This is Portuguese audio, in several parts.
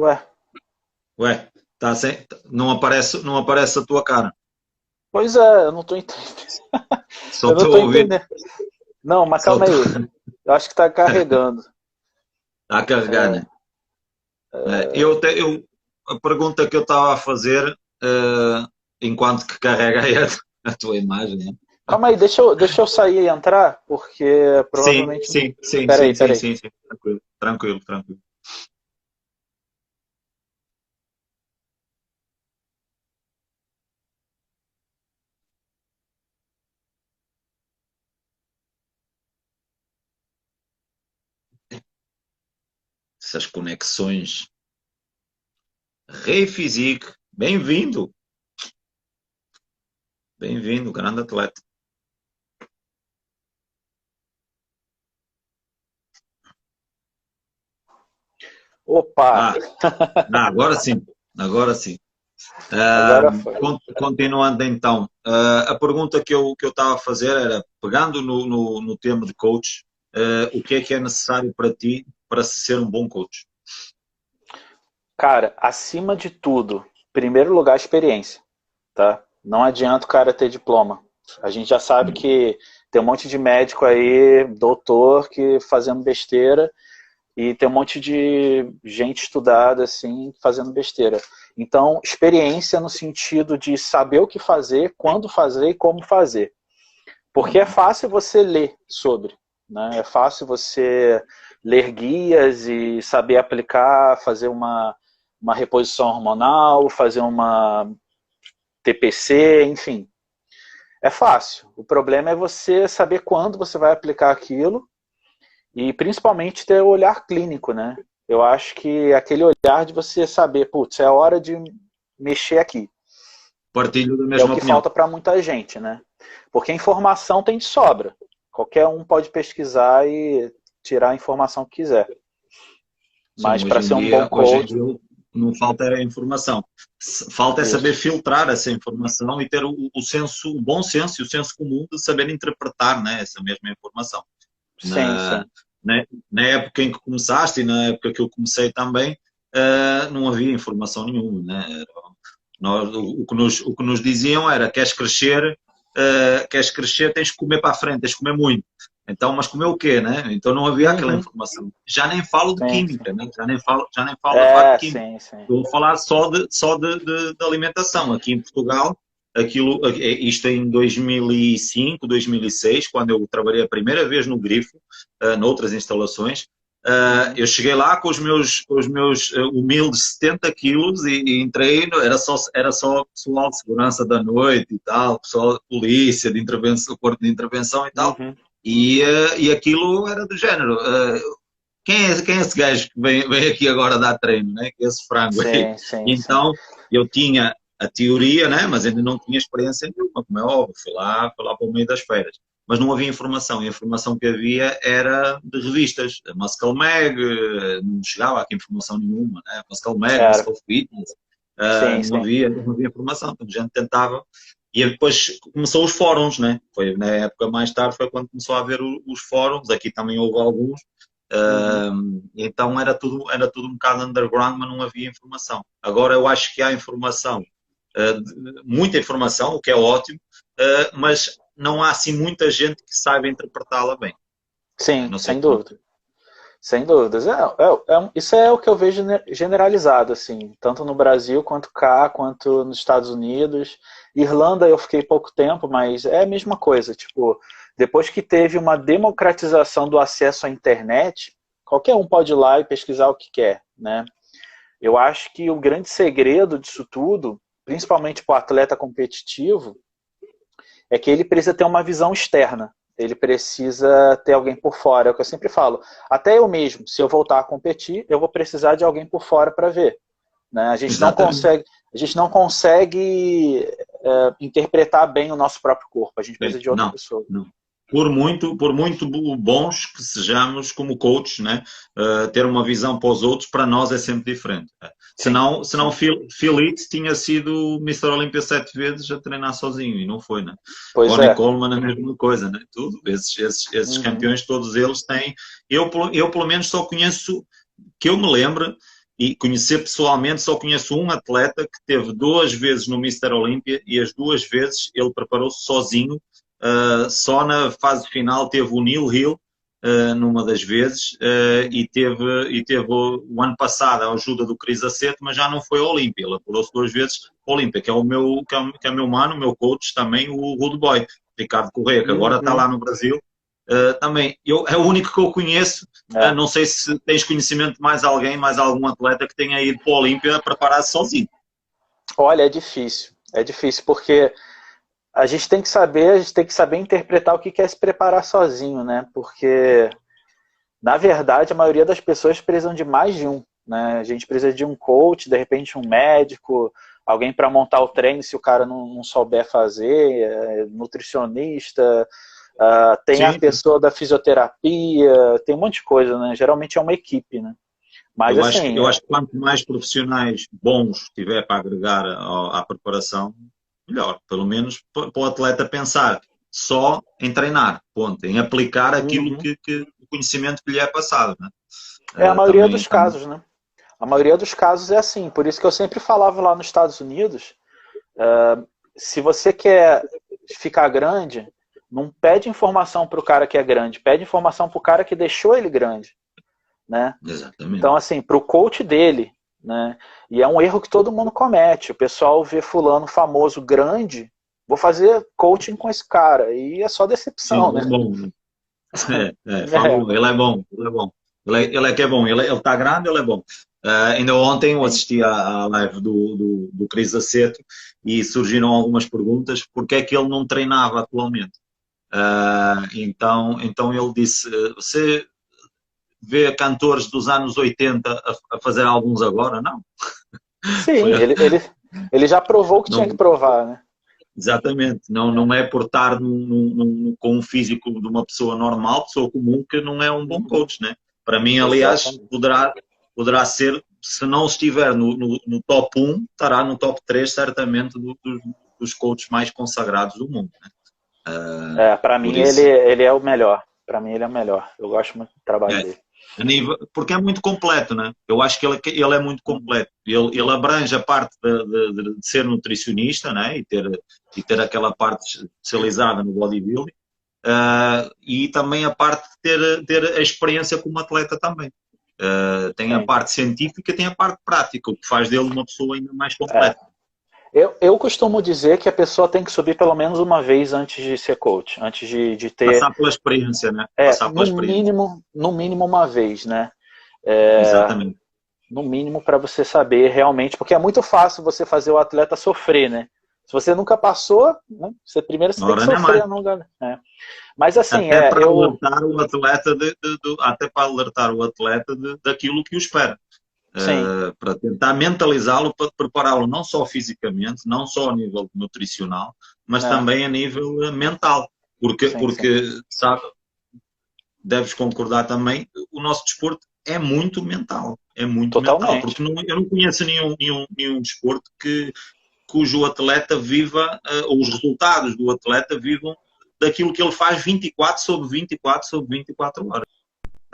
Ué, Ué, tá sem, não aparece a tua cara. pois é, eu não tô entendendo. Só Eu não estou tô a ouvir. entendendo. Não, mas Só calma estou aí. Eu acho que tá carregando. a carregar, né? A pergunta que eu estava a fazer, enquanto que carrega aí a tua imagem, né? Calma aí, deixa eu sair e entrar, porque Sim, provavelmente. sim, sim, Peraí, sim, sim, peraí. sim, sim. Tranquilo, tranquilo, tranquilo. Essas conexões. Rei Physique, bem-vindo, bem-vindo, grande atleta. Opa, Ah, agora sim, agora sim. agora foi. Continuando então, a pergunta que eu estava a fazer era, pegando no tema de coach, o que é necessário para ti para se ser um bom coach? Cara, acima de tudo, primeiro lugar, experiência, tá? Não adianta o cara ter diploma. A gente já sabe que tem um monte de médico aí, doutor, que fazendo besteira, e tem um monte de gente estudada, assim, fazendo besteira. Então, experiência no sentido de saber o que fazer, quando fazer e como fazer. Porque é fácil você ler sobre, né? É fácil você ler guias e saber aplicar, fazer uma reposição hormonal, fazer uma TPC, enfim. É fácil. O problema é você saber quando você vai aplicar aquilo e principalmente ter o olhar clínico, né? Eu acho que aquele olhar de você saber, putz, é hora de mexer aqui, Partilho da que é o mesma que opinião. falta para muita gente, né? Porque a informação tem de sobra. Qualquer um pode pesquisar e tirar a informação que quiser. Sim, Mas para ser um bom hoje em coach, dia não falta é informação. Falta é saber isso. filtrar essa informação e ter o bom senso e o senso comum de saber interpretar, né, essa mesma informação. Sim, Na, sim. na época em que começaste e na época que eu comecei também, não havia informação nenhuma, né? O que nos diziam era: queres crescer, tens que comer para a frente, tens que comer muito. Então, mas comer o quê, né? Então não havia aquela Uhum. informação. Já nem falo de Sim, sim. química, né? Já nem falo da parte É, química. sim, sim. Estou a falar só de alimentação. Aqui em Portugal, isto em 2005, 2006, quando eu trabalhei a primeira vez no Grifo, noutras instalações, Uhum. eu cheguei lá com os meus humildes 70 quilos e entrei, era só pessoal de segurança da noite e tal, pessoal de polícia, de intervenção, corpo de intervenção e tal, Uhum. e aquilo era do género. Quem é esse gajo que vem aqui agora dar treino, né? Esse frango aí. Sim, sim, sim. Então, eu tinha a teoria, né? Mas ainda não tinha experiência nenhuma, como é óbvio, fui lá para o meio das feiras. Mas não havia informação, e a informação que havia era de revistas, a Muscle Mag, não chegava aqui informação nenhuma, né? Muscle Mag, Era. Muscle Fitness, Sim, não sim. havia, não havia informação, então a gente tentava. E depois começou os fóruns, né? Foi na época mais tarde, foi quando começou a haver os fóruns, aqui também houve alguns, Uhum. então era tudo um bocado underground, mas não havia informação. Agora eu acho que há informação, muita informação, o que é ótimo, mas não há assim muita gente que saiba interpretá-la bem. Sim, Não sei sem como é dúvida. Sem dúvidas. Isso é o que eu vejo generalizado, assim, tanto no Brasil quanto cá, quanto nos Estados Unidos. Irlanda eu fiquei pouco tempo, mas é a mesma coisa. Tipo, depois que teve uma democratização do acesso à internet, qualquer um pode ir lá e pesquisar o que quer, né? Eu acho que o grande segredo disso tudo, principalmente para o atleta competitivo, é que ele precisa ter uma visão externa. Ele precisa ter alguém por fora. É o que eu sempre falo. Até eu mesmo, se eu voltar a competir, eu vou precisar de alguém por fora para ver. Né? exatamente. A gente não consegue interpretar bem o nosso próprio corpo. A gente Sim, precisa de outra não, pessoa. não. Por muito bons que sejamos como coaches, né? Ter uma visão para os outros, para nós é sempre diferente. Sim, Senão sim. Phil Heath tinha sido Mr. Olympia 7 vezes a treinar sozinho, e não foi, né? Pois Ronnie é. Coleman a mesma coisa, né? Tudo. Esses Uhum. campeões, todos eles têm. Eu, pelo menos, só conheço, que eu me lembro, e conhecer pessoalmente, só conheço um atleta que teve 2 vezes no Mister Olímpia e as 2 vezes ele preparou-se sozinho. Só na fase final teve o Neil Hill, numa das vezes, e teve o ano passado a ajuda do Cris Aceto, mas já não foi ao Olímpia. Ele apurou-se 2 vezes ao Olímpia, que é o meu, que é meu mano, o meu coach também, o Rude Boy, Ricardo Correia, que agora está lá no Brasil. Também, é o único que eu conheço. Não sei se tens conhecimento de mais alguém, mais algum atleta que tenha ido para o Olímpia a preparar-se sozinho. Olha, é difícil porque a gente tem que saber interpretar o que é se preparar sozinho, né? Porque, na verdade, a maioria das pessoas precisam de mais de um, né? A gente precisa de um coach, de repente um médico, alguém para montar o treino se o cara não souber fazer, nutricionista, tem Sim. a pessoa da fisioterapia, tem um monte de coisa, né? Geralmente é uma equipe, né? Mas, eu acho que quanto mais profissionais bons tiver para agregar à preparação, melhor. Pelo menos para o atleta pensar só em treinar, ponto, em aplicar aquilo o conhecimento que lhe é passado. Né? A maioria dos casos, né? A maioria dos casos é assim. Por isso que eu sempre falava lá nos Estados Unidos, se você quer ficar grande, não pede informação para o cara que é grande, pede informação para o cara que deixou ele grande. Né? Exatamente. Então, assim, para o coach dele, né? E é um erro que todo mundo comete. O pessoal vê fulano famoso grande, vou fazer coaching com esse cara. E é só decepção, sim, né? É bom. Falou, ele é bom, ele é bom. Ele é que é bom, ele está grande, ele é bom. Ainda ontem eu assisti à live do Cris Aceto e surgiram algumas perguntas, porque é que ele não treinava atualmente. Então ele disse, você vê cantores dos anos 80 a fazer alguns agora? Não. Sim, ele já provou o que tinha que provar, né? Exatamente. Não é por estar com um físico de uma pessoa normal, pessoa comum, que não é um bom coach, né? Para mim, aliás, poderá ser, se não estiver no top 1, estará no top 3, certamente, dos coaches mais consagrados do mundo. Né? Para mim, ele é o melhor. Para mim, ele é o melhor. Eu gosto muito do trabalho dele. Porque é muito completo, né? Eu acho que ele é muito completo. Ele abrange a parte de ser nutricionista, né? E ter aquela parte especializada no bodybuilding, e também a parte de ter a experiência como atleta também. Tem a parte científica, tem a parte prática, o que faz dele uma pessoa ainda mais completa. Eu costumo dizer que a pessoa tem que subir pelo menos uma vez antes de ser coach, antes de ter... Passar pela experiência, né? Passar pela experiência. No mínimo uma vez, né? Exatamente. No mínimo para você saber realmente, porque é muito fácil você fazer o atleta sofrer, né? Se você nunca passou, né? Você tem que sofrer. Mas assim, até para alertar o atleta até para alertar o atleta daquilo que o espera. Para tentar mentalizá-lo, para prepará-lo não só fisicamente, não só a nível nutricional, mas também a nível mental. Porque sabe, deves concordar também, o nosso desporto é muito mental. É muito mental. Porque eu não conheço nenhum desporto cujo atleta viva, ou os resultados do atleta vivam daquilo que ele faz 24 sobre 24 sobre 24 horas.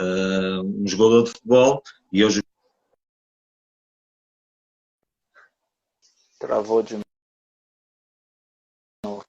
Um jogador de futebol, e eu travou de novo.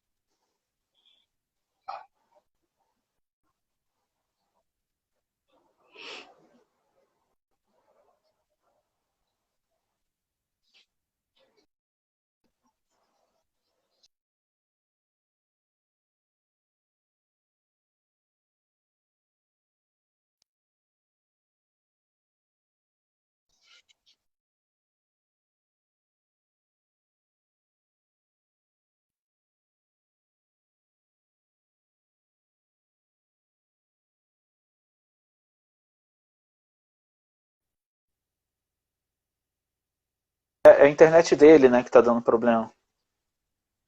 É a internet dele, né, que tá dando problema.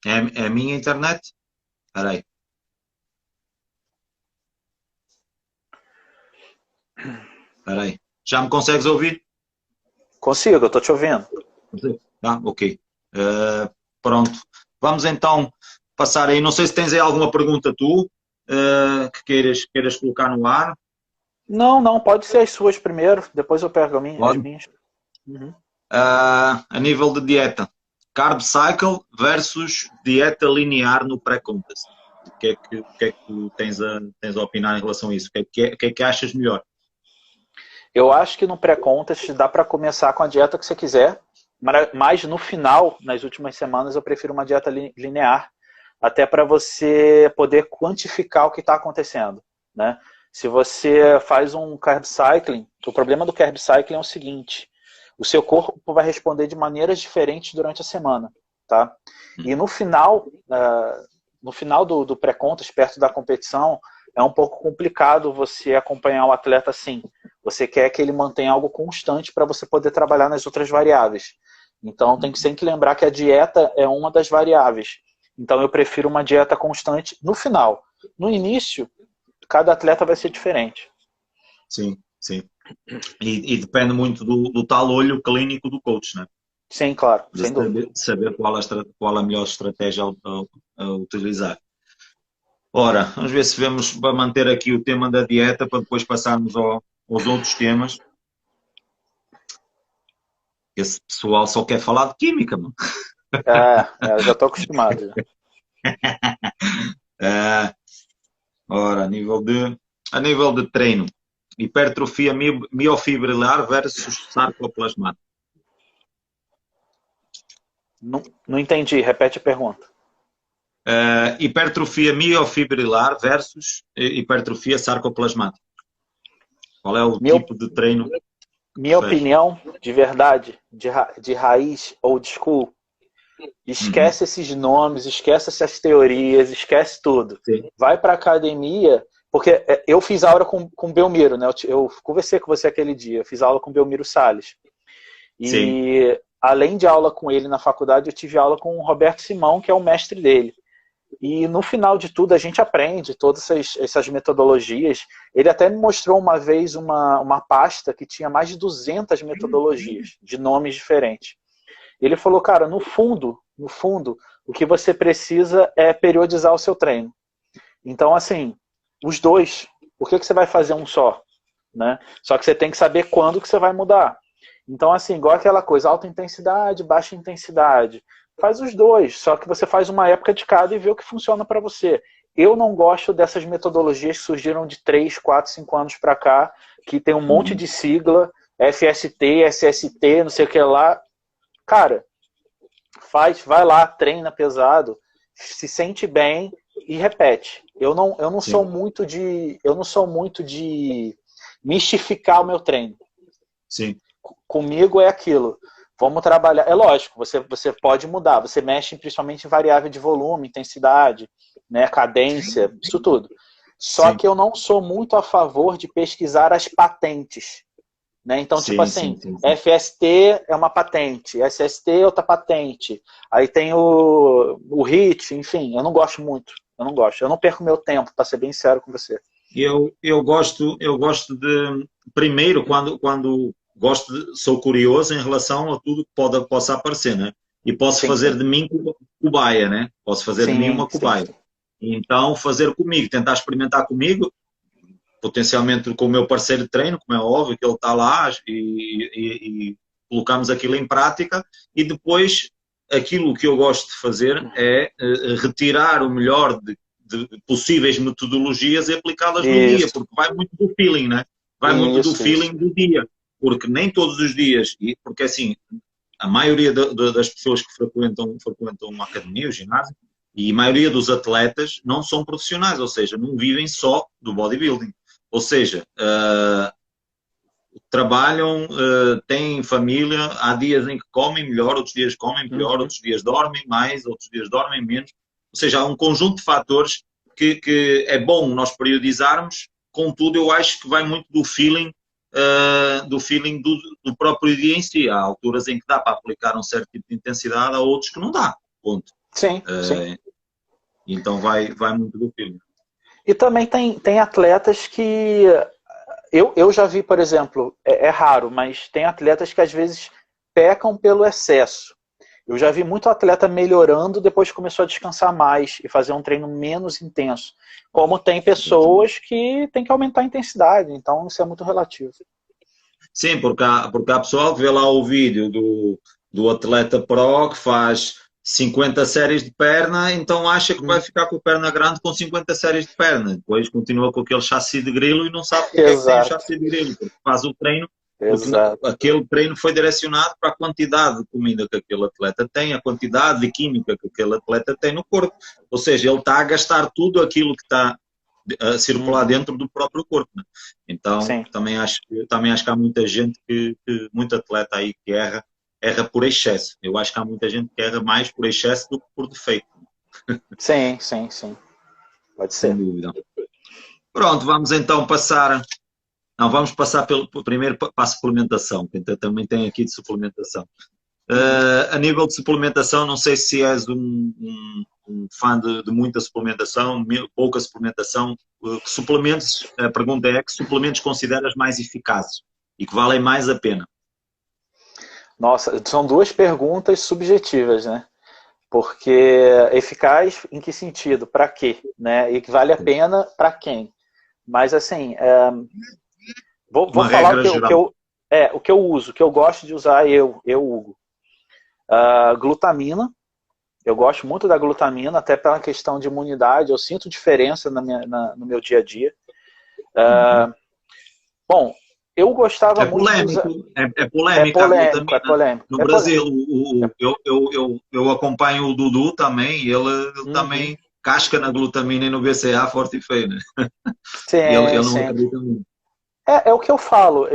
É a minha internet? Espera aí. Espera aí. Já me consegues ouvir? Consigo, eu tô te ouvindo. Ok. Pronto. Vamos então passar aí. Não sei se tens aí alguma pergunta tu, que queiras colocar no ar. Não, pode ser as suas primeiro, depois eu pego as minhas. Uhum. A nível de dieta, carb cycle versus dieta linear no pré-contest. O que é que tu tens a opinar em relação a isso? O que é que achas melhor? Eu acho que no pré-contest dá para começar com a dieta que você quiser, mas no final, nas últimas semanas, eu prefiro uma dieta linear, até para você poder quantificar o que está acontecendo, né? Se você faz um carb cycling, o problema do carb cycling é o seguinte: o seu corpo vai responder de maneiras diferentes durante a semana, tá? E no final do pré-contest, perto da competição, é um pouco complicado você acompanhar o atleta assim. Você quer que ele mantenha algo constante para você poder trabalhar nas outras variáveis. Então tem que sempre lembrar que a dieta é uma das variáveis. Então eu prefiro uma dieta constante no final. No início, cada atleta vai ser diferente. Sim, sim. E depende muito do tal olho clínico do coach, né? Sim, claro, De sem dúvida. saber qual a melhor estratégia a utilizar. Ora, vamos ver se vamos para manter aqui o tema da dieta para depois passarmos aos outros temas. Esse pessoal só quer falar de química, mano. Eu já estou acostumado. Já. É, ora, a nível de treino, hipertrofia miofibrilar versus sarcoplasmática. Não, não entendi, repete a pergunta. Hipertrofia miofibrilar versus hipertrofia sarcoplasmática. Qual é o Minha, tipo de treino que minha preferes? opinião, de verdade, de raiz old school, Uhum. esquece esses nomes, esquece essas teorias, esquece tudo. Sim, Vai para academia, porque eu fiz aula com o Belmiro, né? Eu conversei com você aquele dia, eu fiz aula com o Belmiro Salles. sim, E além de aula com ele na faculdade, eu tive aula com o Roberto Simão, que é o mestre dele. E no final de tudo a gente aprende todas essas metodologias. Ele até me mostrou uma vez uma pasta que tinha mais de 200 metodologias, de nomes diferentes. Ele falou, cara, no fundo, o que você precisa é periodizar o seu treino. Então, assim, os dois, por que você vai fazer um só? Né? Só que você tem que saber quando que você vai mudar. Então, assim, igual aquela coisa, alta intensidade, baixa intensidade. Faz os dois, só que você faz uma época de cada e vê o que funciona para você. Eu não gosto dessas metodologias que surgiram de 3, 4, 5 anos para cá, que tem um monte uhum, de sigla, FST, SST, não sei o que lá. Cara, vai lá, treina pesado, se sente bem e repete. Eu não sou sim, muito de mistificar o meu treino. sim, Comigo é aquilo. Vamos trabalhar. É lógico, você pode mudar. Você mexe principalmente em variável de volume, intensidade, né, cadência, isso tudo. Só sim, que eu não sou muito a favor de pesquisar as patentes. Né? Então, tipo sim, sim, assim, sim, sim. FST é uma patente, SST é outra patente. Aí tem o HIIT, enfim, eu não gosto muito. Eu não gosto. Eu não perco meu tempo, para ser bem sério com você. Eu gosto de, primeiro, quando sou curioso em relação a tudo que possa aparecer, né? E posso Sim, fazer sim. de mim cobaia, né? Posso fazer de mim Sim, uma sim, cobaia. sim. Então, fazer comigo, tentar experimentar comigo, potencialmente com o meu parceiro de treino, como é óbvio, que ele está lá e colocamos aquilo em prática e depois aquilo que eu gosto de fazer é retirar o melhor de possíveis metodologias e aplicá-las no dia, Isso, porque vai muito do feeling, né? Vai muito do isso. feeling do dia, porque nem todos os dias, porque assim, a maioria das pessoas que frequentam uma academia, o ginásio, e a maioria dos atletas não são profissionais, ou seja, não vivem só do bodybuilding. Ou seja, trabalham, têm família, há dias em que comem melhor, outros dias comem pior, Uhum. outros dias dormem mais, outros dias dormem menos. Ou seja, há um conjunto de fatores que é bom nós periodizarmos, contudo, eu acho que vai muito do feeling do próprio dia em si. Há alturas em que dá para aplicar um certo tipo de intensidade, há outros que não dá. Ponto. Sim, sim. Uh, então vai muito do feeling. E também tem atletas que. Eu já vi, por exemplo, é raro, mas tem atletas que às vezes pecam pelo excesso. Eu já vi muito atleta melhorando depois que começou a descansar mais e fazer um treino menos intenso. Como tem Exatamente. pessoas que têm que aumentar a intensidade, então isso é muito relativo. Sim, porque há pessoal que vê lá o vídeo do atleta pro que faz 50 séries de perna, então acha que vai ficar com a perna grande com 50 séries de perna. Depois continua com aquele chassi de grilo e não sabe porque é que tem o Exato, chassi de grilo, porque faz o treino, porque exato. aquele treino foi direcionado para a quantidade de comida que aquele atleta tem, a quantidade de química que aquele atleta tem no corpo. Ou seja, ele está a gastar tudo aquilo que está a circular Uhum. dentro do próprio corpo, né? Então, Sim, também acho que há muita gente muito atleta aí que erra por excesso. Eu acho que há muita gente que erra mais por excesso do que por defeito, sim, sim, sim. Pode sem ser. dúvida. Pronto, vamos então passar. Não, vamos passar primeiro para a suplementação, que então também tem aqui de suplementação. Uhum. A nível de suplementação, não sei se és um fã de muita suplementação, pouca suplementação. Que suplementos, a pergunta é, que suplementos consideras mais eficazes e que valem mais a pena? Nossa, são duas perguntas subjetivas, né? Porque eficaz em que sentido? Para quê? Né? E que vale a pena para quem? Mas assim, vou Uma falar regra geral. o que eu uso, o que eu gosto de usar Hugo. Glutamina, eu gosto muito da glutamina, até pela questão de imunidade, eu sinto diferença no meu dia a dia. Uhum. Bom, eu gostava É muito de usar. polémico, é polémica a É glutamina polêmico, no é Brasil. polêmico. Eu acompanho o Dudu também, e ele Uhum. também casca na glutamina e no BCA forte e feio, né? Ele Sim, não sim. acredita muito. É o que eu falo.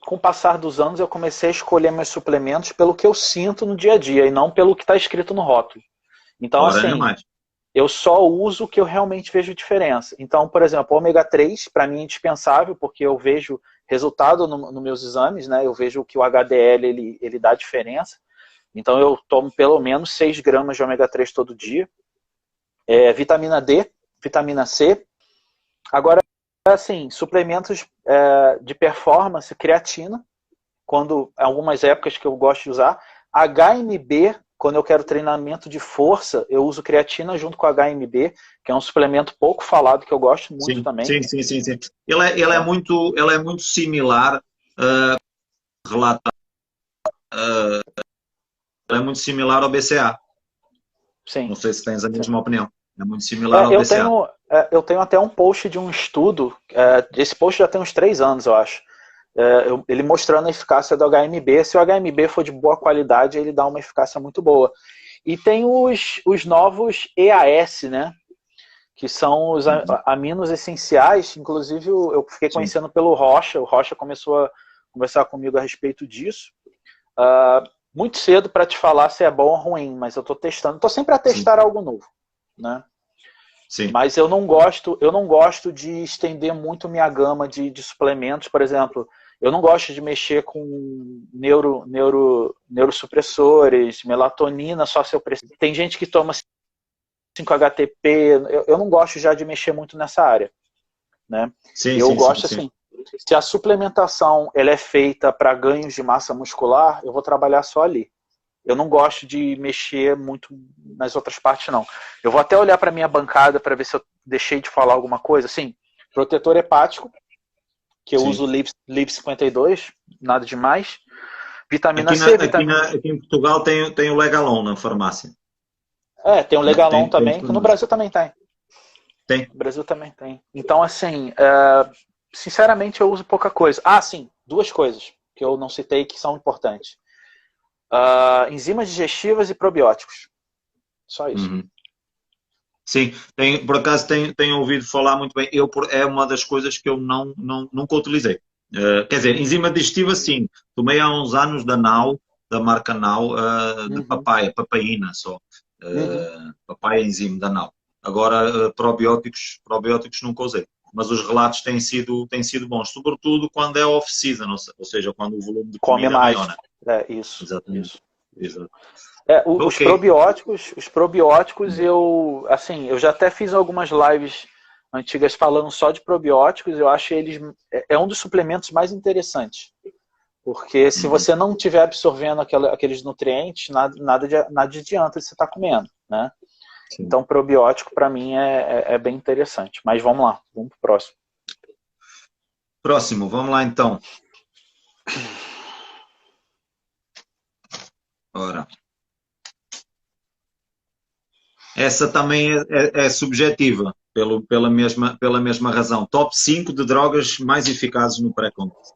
Com o passar dos anos, eu comecei a escolher meus suplementos pelo que eu sinto no dia a dia e não pelo que está escrito no rótulo. Então, Ora, nem assim, mais. eu só uso o que eu realmente vejo diferença. Então, por exemplo, o ômega 3 para mim é indispensável, porque eu vejo resultado nos meus exames, né? Eu vejo que o HDL ele dá diferença. Então, eu tomo pelo menos 6 gramas de ômega 3 todo dia. Vitamina D, vitamina C. Agora, assim, suplementos de performance, creatina, quando algumas épocas que eu gosto de usar. HMB, quando eu quero treinamento de força, eu uso creatina junto com HMB, que é um suplemento pouco falado que eu gosto muito Sim, também. sim, sim, sim, sim. Ele é muito similar, relata, ele é muito similar ao BCA. Sim, Não sei se tens a sim. mesma opinião. É muito similar ao BCA. Eu tenho até um post de um estudo, esse post já tem uns 3 anos, eu acho. Ele mostrando a eficácia do HMB. Se o HMB for de boa qualidade, ele dá uma eficácia muito boa. E tem os novos EAS, né? Que são os Uhum. aminos essenciais. Inclusive, eu fiquei Sim, conhecendo pelo Rocha. O Rocha começou a conversar comigo a respeito disso. Uh, Muito cedo para te falar se é bom ou ruim, mas eu estou testando. Estou sempre a sim, testar algo novo, né? sim. Mas eu não gosto de estender muito minha gama de suplementos. Por exemplo, eu não gosto de mexer com neurosupressores, melatonina, só se eu preciso. Tem gente que toma 5-HTP, eu não gosto já de mexer muito nessa área, né? Sim, Eu sim, sim, gosto sim. assim, se a suplementação ela é feita para ganhos de massa muscular, eu vou trabalhar só ali. Eu não gosto de mexer muito nas outras partes, não. Eu vou até olhar para minha bancada para ver se eu deixei de falar alguma coisa. Sim, protetor hepático, que eu uso Sim. Liv 52, nada demais. Vitamina Aqui, C, vitamina... aqui em Portugal tem o Legalon na farmácia. Tem o Legalon Tem também, que no farmácia. Brasil também tem. Tem. No Brasil também tem. Então, assim, sinceramente eu uso pouca coisa. Ah, sim, duas coisas que eu não citei que são importantes. Enzimas digestivas e probióticos. Só isso. Uhum. Sim, por acaso tenho ouvido falar muito bem. É uma das coisas que eu nunca utilizei. Quer dizer, enzima digestiva, sim. Tomei há uns anos da marca Now, de Uhum, papaina só. uhum. Papaya enzima da Now. Agora, probióticos nunca usei. Mas os relatos têm sido bons, sobretudo quando é off-season, ou seja, quando o volume de Come comida é maior, mais. né? Isso, Exatamente. isso. Exato. Ok. Os probióticos eu já até fiz algumas lives antigas falando só de probióticos, eu acho eles é um dos suplementos mais interessantes. Porque se Uhum. você não estiver absorvendo aqueles nutrientes, nada adianta você estar comendo, né? Sim. Então, probiótico para mim é bem interessante. Mas vamos lá, vamos pro próximo. Próximo, vamos lá então. Ora, essa também é subjetiva, pela mesma razão. Top 5 de drogas mais eficazes no pré-contest.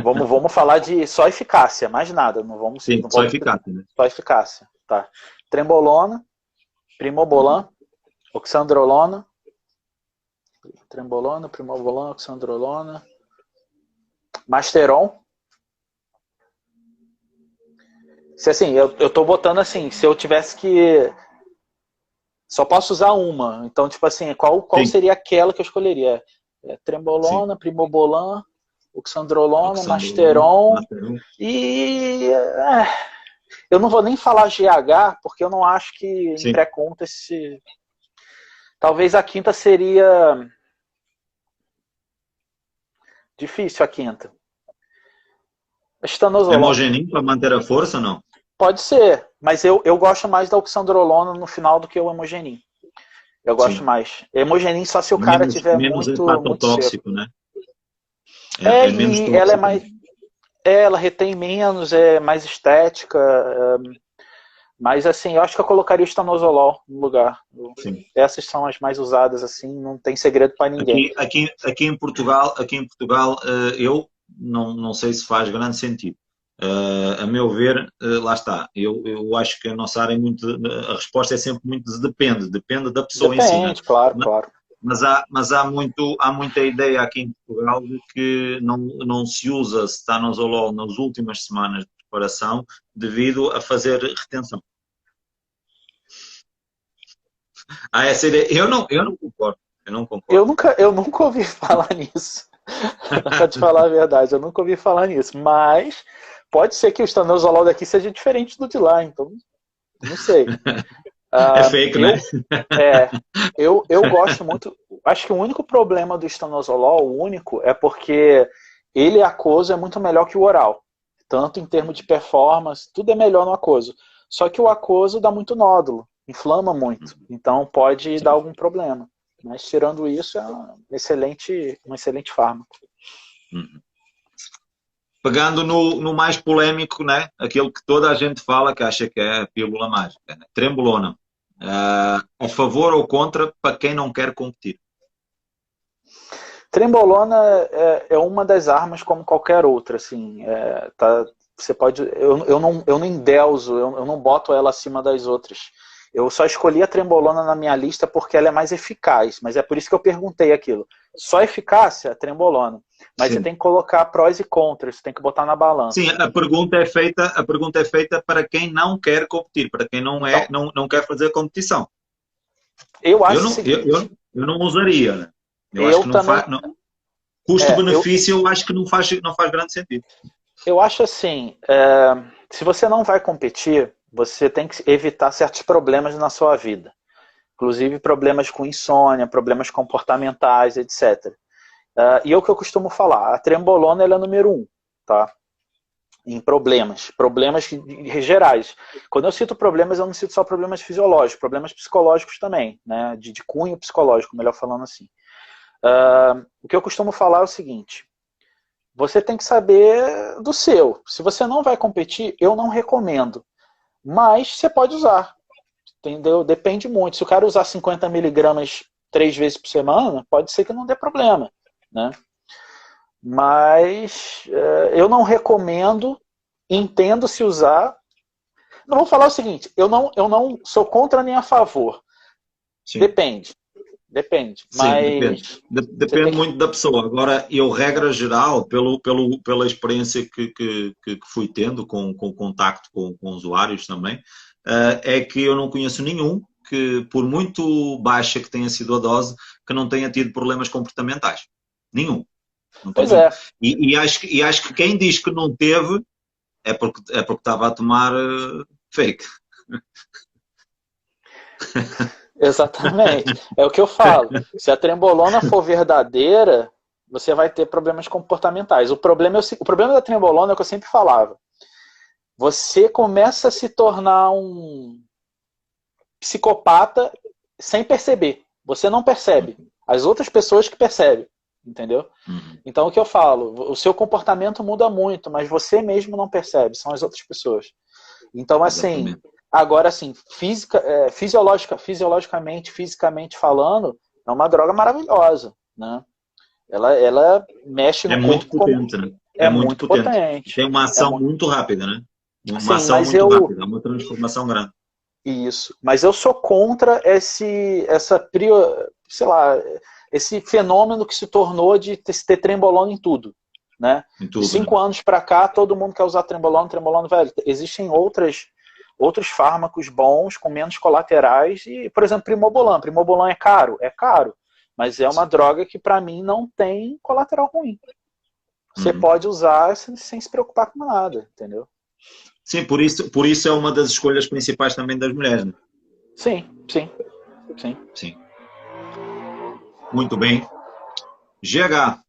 Vamos falar de só eficácia, mais nada. Não vamos, Sim, não só vamos, eficácia, né? só eficácia. Tá. Trembolona, primobolan, oxandrolona, primobolan, oxandrolona, masteron. Se assim, eu tô botando assim, se eu tivesse que só posso usar uma. Então, tipo assim, qual seria aquela que eu escolheria? Trembolona, Sim. primobolan, oxandrolona, Oxandrolona, masteron Masteron. e... eu não vou nem falar GH, porque eu não acho que em Sim. pré-contest... Talvez a quinta seria... Difícil a quinta. Estanozolol. Hemogenin para manter a força, não? Pode ser, mas eu gosto mais da oxandrolona no final do que o hemogenin. Eu gosto Sim. mais. Hemogenin só se o cara tiver Menos muito seco. hepatotóxico, né? É menos E ela é tóxico. mais... ela retém menos, é mais estética. Mas assim, eu acho que eu colocaria o estanozolol no lugar. Sim. Essas são as mais usadas, assim, não tem segredo para ninguém. Aqui em Portugal, eu não sei se faz grande sentido. A meu ver, lá está. Eu acho que a nossa área é muito. A resposta é sempre muito depende da pessoa em si, né? Depende, claro. Mas há muita ideia aqui em Portugal de que não se usa stanozolol nas últimas semanas de preparação devido a fazer retenção. Essa ideia. Eu não concordo. Eu nunca ouvi falar nisso. Pra te falar a verdade, eu nunca ouvi falar nisso. Mas pode ser que o estanozolol daqui seja diferente do de lá, então não sei. É fake, né? Eu gosto muito. Acho que o único problema do estanozolol, é porque ele aquoso é muito melhor que o oral. Tanto em termos de performance, tudo é melhor no aquoso. Só que o aquoso dá muito nódulo, inflama muito. Então pode dar algum problema. Mas tirando isso, é um excelente fármaco. Pegando no mais polémico, né? Aquele que toda a gente fala, que acha que é a pílula mágica, né? Trembolona. A favor ou contra para quem não quer competir? Trembolona é uma das armas como qualquer outra, assim, você pode, eu não endeuso, eu não boto ela acima das outras. Eu só escolhi a trembolona na minha lista porque ela é mais eficaz, mas é por isso que eu perguntei aquilo. Só eficácia, trembolona. Mas Sim. Você tem que colocar prós e contras, você tem que botar na balança. Sim, a pergunta é feita para quem não quer competir, para quem não quer fazer competição. Eu acho eu não usaria, né? Eu acho que custo-benefício eu acho que não faz grande sentido. Eu acho assim, se você não vai competir, você tem que evitar certos problemas na sua vida. Inclusive problemas com insônia, problemas comportamentais, etc. E é o que eu costumo falar, a trembolona ela é número 1, tá? Em problemas gerais. Quando eu cito problemas, eu não cito só problemas fisiológicos, problemas psicológicos também, né? De cunho psicológico, melhor falando assim. O que eu costumo falar é o seguinte, você tem que saber do seu. Se você não vai competir, eu não recomendo. Mas você pode usar, entendeu? Depende muito. Se o cara usar 50 miligramas 3 vezes por semana, pode ser que não dê problema, né? Mas eu não recomendo, entendo se usar. Não, vou falar o seguinte, eu não sou contra nem a favor. Sim. Depende. Mas depende muito da pessoa. Agora, eu, regra geral, pela experiência que fui tendo com contacto com usuários também, é que eu não conheço nenhum que, por muito baixa que tenha sido a dose, que não tenha tido problemas comportamentais. Nenhum. Pois é. E acho que quem diz que não teve é porque estava a tomar fake. Exatamente. É o que eu falo. Se a trembolona for verdadeira, você vai ter problemas comportamentais. O problema da trembolona é o que eu sempre falava. Você começa a se tornar um psicopata sem perceber. Você não percebe. As outras pessoas que percebem. entendeu? Uhum. Então o que eu falo, o seu comportamento muda muito, mas você mesmo não percebe, são as outras pessoas. Então assim, Exatamente. agora assim, fisiologicamente, fisicamente falando, é uma droga maravilhosa, né? Ela mexe É no muito corpo como potente, né? É é muito muito potente. potente. Tem uma É ação muito rápida, né? Uma sim, ação mas muito eu rápida, uma transformação grande. isso, mas eu sou contra sei lá, esse fenômeno que se tornou de ter trembolona em tudo, né? Em De tudo, né? 5 anos para cá, todo mundo quer usar trembolona, velho. Existem outros fármacos bons com menos colaterais e, por exemplo, Primobolan é caro, mas é uma droga que para mim não tem colateral ruim. Você Uhum. pode usar sem se preocupar com nada, entendeu? Sim, por isso é uma das escolhas principais também das mulheres, né? Sim, sim, sim. Sim. Muito bem. GH,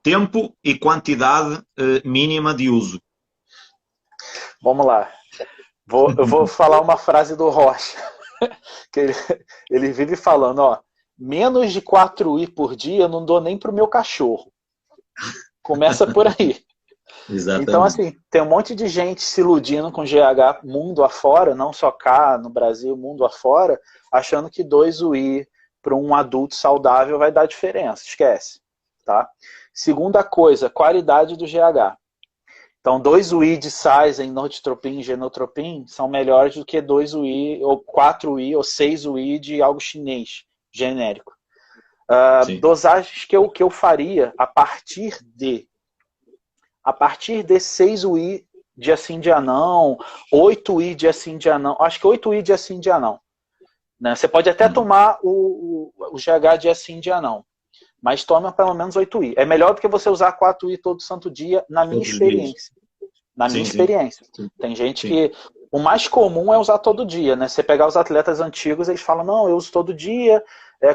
tempo e quantidade mínima de uso. Vamos lá. Eu vou falar uma frase do Rocha, que ele vive falando, ó, menos de 4 I por dia eu não dou nem pro meu cachorro. Começa por aí. Então, Exatamente. assim, tem um monte de gente se iludindo com GH mundo afora, não só cá no Brasil, mundo afora, achando que 2 UI para um adulto saudável vai dar diferença. Esquece. Tá? Segunda coisa, qualidade do GH. Então, 2 UI de size em Norditropin e Genotropin são melhores do que 2 UI, ou 4 UI, ou 6 UI de algo chinês, genérico. Sim. Dosagens que eu faria a partir de 6 UI de assim de anão, 8 UI de assim de anão, acho que 8 UI de assim de anão. Né? Você pode até tomar o GH de assim de anão, mas toma pelo menos 8 UI. É melhor do que você usar 4 UI todo santo dia, na minha Todos os dias. experiência. Na minha Sim, sim. experiência. Sim. Tem gente Sim. que o mais comum é usar todo dia, né? Você pegar os atletas antigos, eles falam, não, eu uso todo dia,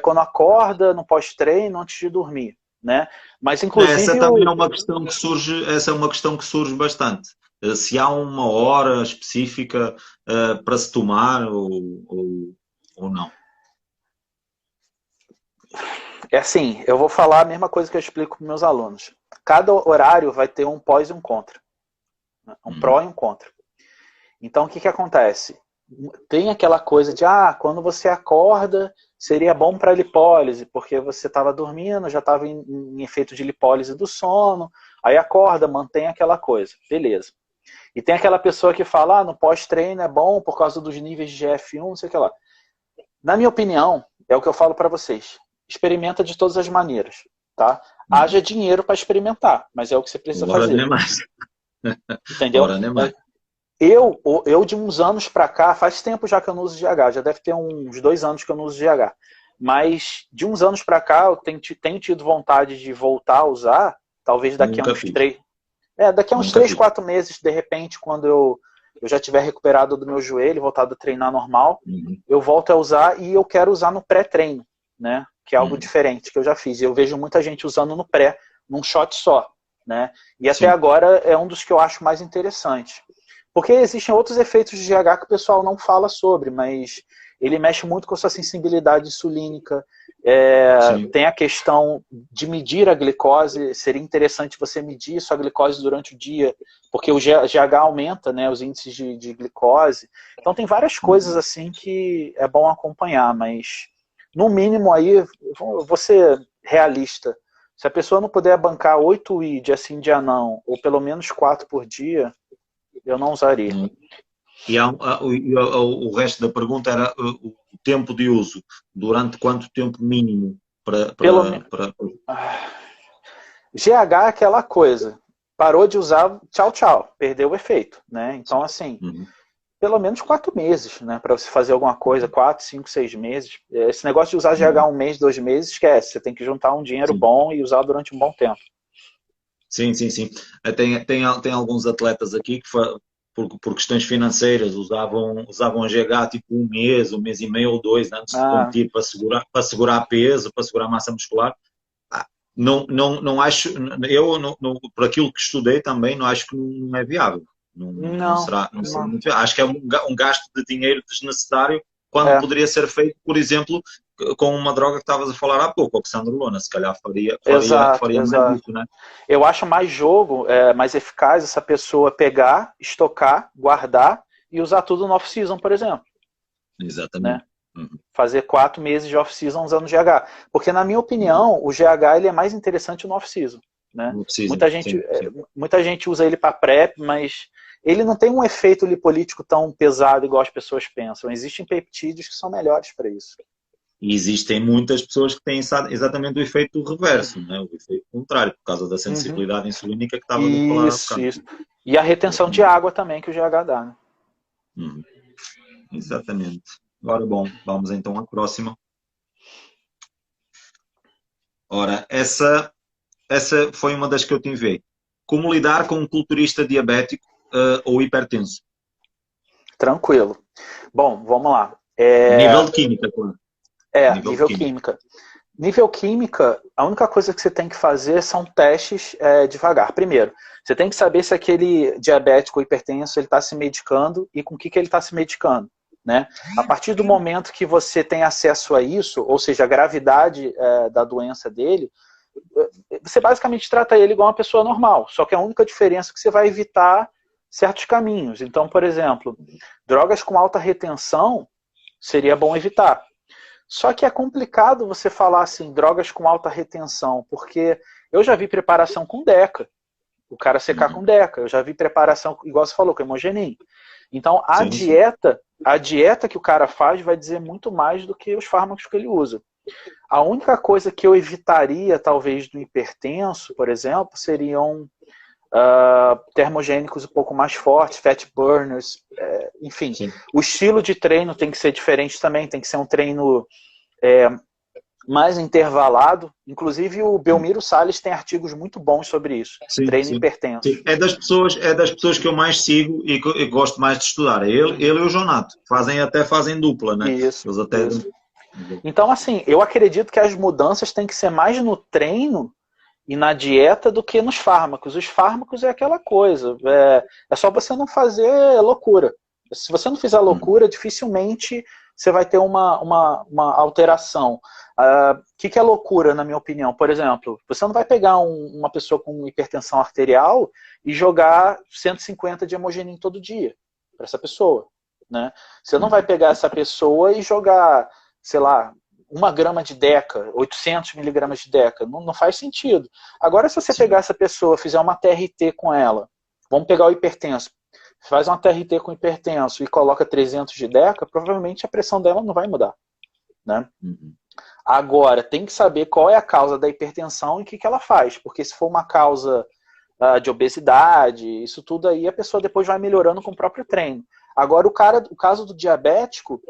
quando acorda, no pós-treino, antes de dormir, né? Mas Essa inclusive também é uma questão que surge, essa é uma questão que surge bastante. Se há uma hora específica para se tomar ou não. é assim, eu vou falar a mesma coisa que eu explico para meus alunos. Cada horário vai ter um pós e um contra. Né? Um pró e um contra. Então, o que, que acontece? Tem aquela coisa de, quando você acorda, seria bom para lipólise, porque você estava dormindo, já estava em efeito de lipólise do sono, aí acorda, mantém aquela coisa. Beleza. E tem aquela pessoa que fala, no pós-treino é bom por causa dos níveis de GF1, não sei o que lá. Na minha opinião, é o que eu falo para vocês. Experimenta de todas as maneiras, tá? Haja dinheiro para experimentar, mas é o que você precisa Ora nem fazer. mais. Entendeu? Ora nem mais. Eu de uns anos para cá, faz tempo já que eu não uso GH, já deve ter uns 2 anos que eu não uso GH. Mas de uns anos para cá, eu tenho tido vontade de voltar a usar, talvez daqui a Nunca uns fiz. 3, daqui a uns Nunca 3, fiz. 4 meses, de repente, quando eu já tiver recuperado do meu joelho, voltado a treinar normal, eu volto a usar e eu quero usar no pré-treino, né? Que é algo diferente que eu já fiz. Eu vejo muita gente usando no pré, num shot só, né? E até Sim. agora é um dos que eu acho mais interessantes. Porque existem outros efeitos de GH que o pessoal não fala sobre, mas ele mexe muito com a sua sensibilidade insulínica. Sim. Tem a questão de medir a glicose. Seria interessante você medir sua glicose durante o dia, porque o GH aumenta, né, os índices de glicose. Então tem várias coisas assim que é bom acompanhar, mas no mínimo aí, eu vou ser realista. Se a pessoa não puder bancar 8 I de assim de anão, ou pelo menos 4 por dia, eu não usaria. E o resto da pergunta era o tempo de uso. Durante quanto tempo mínimo para... GH é aquela coisa. Parou de usar, tchau, tchau. Perdeu o efeito, né? Então, assim, pelo menos 4 meses, né? Para você fazer alguma coisa, 4, 5, 6 meses. Esse negócio de usar GH 1 mês, 2 meses, esquece. Você tem que juntar um dinheiro bom e usar durante um bom tempo. Sim, sim, sim. Tem alguns atletas aqui que, por questões financeiras, usavam GH tipo 1 mês e meio ou 2 antes de competir para segurar peso, para segurar massa muscular. Não acho, por aquilo que estudei também, não acho que não é viável. Não será muito viável. Acho que é um gasto de dinheiro desnecessário quando poderia ser feito, por exemplo, com uma droga que estavas a falar há pouco, oxandrolona, se calhar Exato, faria mais exato. isso, né? Eu acho mais jogo, mais eficaz essa pessoa pegar, estocar, guardar e usar tudo no off-season, por exemplo. Né? Exatamente. Uhum. Fazer 4 meses de off-season usando GH. Porque, na minha opinião, o GH ele é mais interessante no off-season. Né? Não precisa, sim, sim. Muita gente usa ele para PrEP, mas ele não tem um efeito lipolítico tão pesado igual as pessoas pensam. Existem peptídeos que são melhores para isso. E existem muitas pessoas que têm exatamente o efeito reverso, né? O efeito contrário, por causa da sensibilidade insulínica que estavas a falar há bocado. Isso. E a retenção de água também que o GH dá. Né? Uhum. Exatamente. Agora, bom, vamos então à próxima. Ora, essa foi uma das que eu te enviei. Como lidar com um culturista diabético ou hipertenso? Tranquilo. Bom, vamos lá. Nível de química, claro. Nível química. Nível química, a única coisa que você tem que fazer são testes devagar. Primeiro, você tem que saber se aquele diabético ou hipertenso ele está se medicando e com o que ele está se medicando. Né? A partir do momento que você tem acesso a isso, ou seja, a gravidade da doença dele, você basicamente trata ele igual uma pessoa normal. Só que a única diferença é que você vai evitar certos caminhos. Então, por exemplo, drogas com alta retenção seria bom evitar. Só que é complicado você falar assim, drogas com alta retenção, porque eu já vi preparação com Deca, o cara secar com Deca, eu já vi preparação, igual você falou, com hemogenin. Então, a dieta que o cara faz vai dizer muito mais do que os fármacos que ele usa. A única coisa que eu evitaria, talvez, do hipertenso, por exemplo, seriam termogênicos um pouco mais fortes, fat burners, enfim. Sim. O estilo de treino tem que ser diferente também, tem que ser um treino mais intervalado. Inclusive o Belmiro Salles tem artigos muito bons sobre isso, treino hipertenso. Sim. É das pessoas que eu mais sigo e que gosto mais de estudar. Ele e o Jonato, fazem dupla, né? Isso, eles até... isso. Então, assim, eu acredito que as mudanças têm que ser mais no treino e na dieta do que nos fármacos. Os fármacos é aquela coisa, é só você não fazer loucura. Se você não fizer loucura, dificilmente você vai ter uma alteração. O que é loucura, na minha opinião? Por exemplo, você não vai pegar uma pessoa com hipertensão arterial e jogar 150 de hemogenin todo dia para essa pessoa. Né? Você não vai pegar essa pessoa e jogar, sei lá, 1 grama de Deca, 800 miligramas de Deca, não faz sentido. Agora, se você pegar essa pessoa, fizer uma TRT com ela, vamos pegar o hipertenso, faz uma TRT com hipertenso e coloca 300 de Deca, provavelmente a pressão dela não vai mudar. Né? Agora, tem que saber qual é a causa da hipertensão e o que ela faz, porque se for uma causa de obesidade, isso tudo aí, a pessoa depois vai melhorando com o próprio treino. Agora, o caso do diabético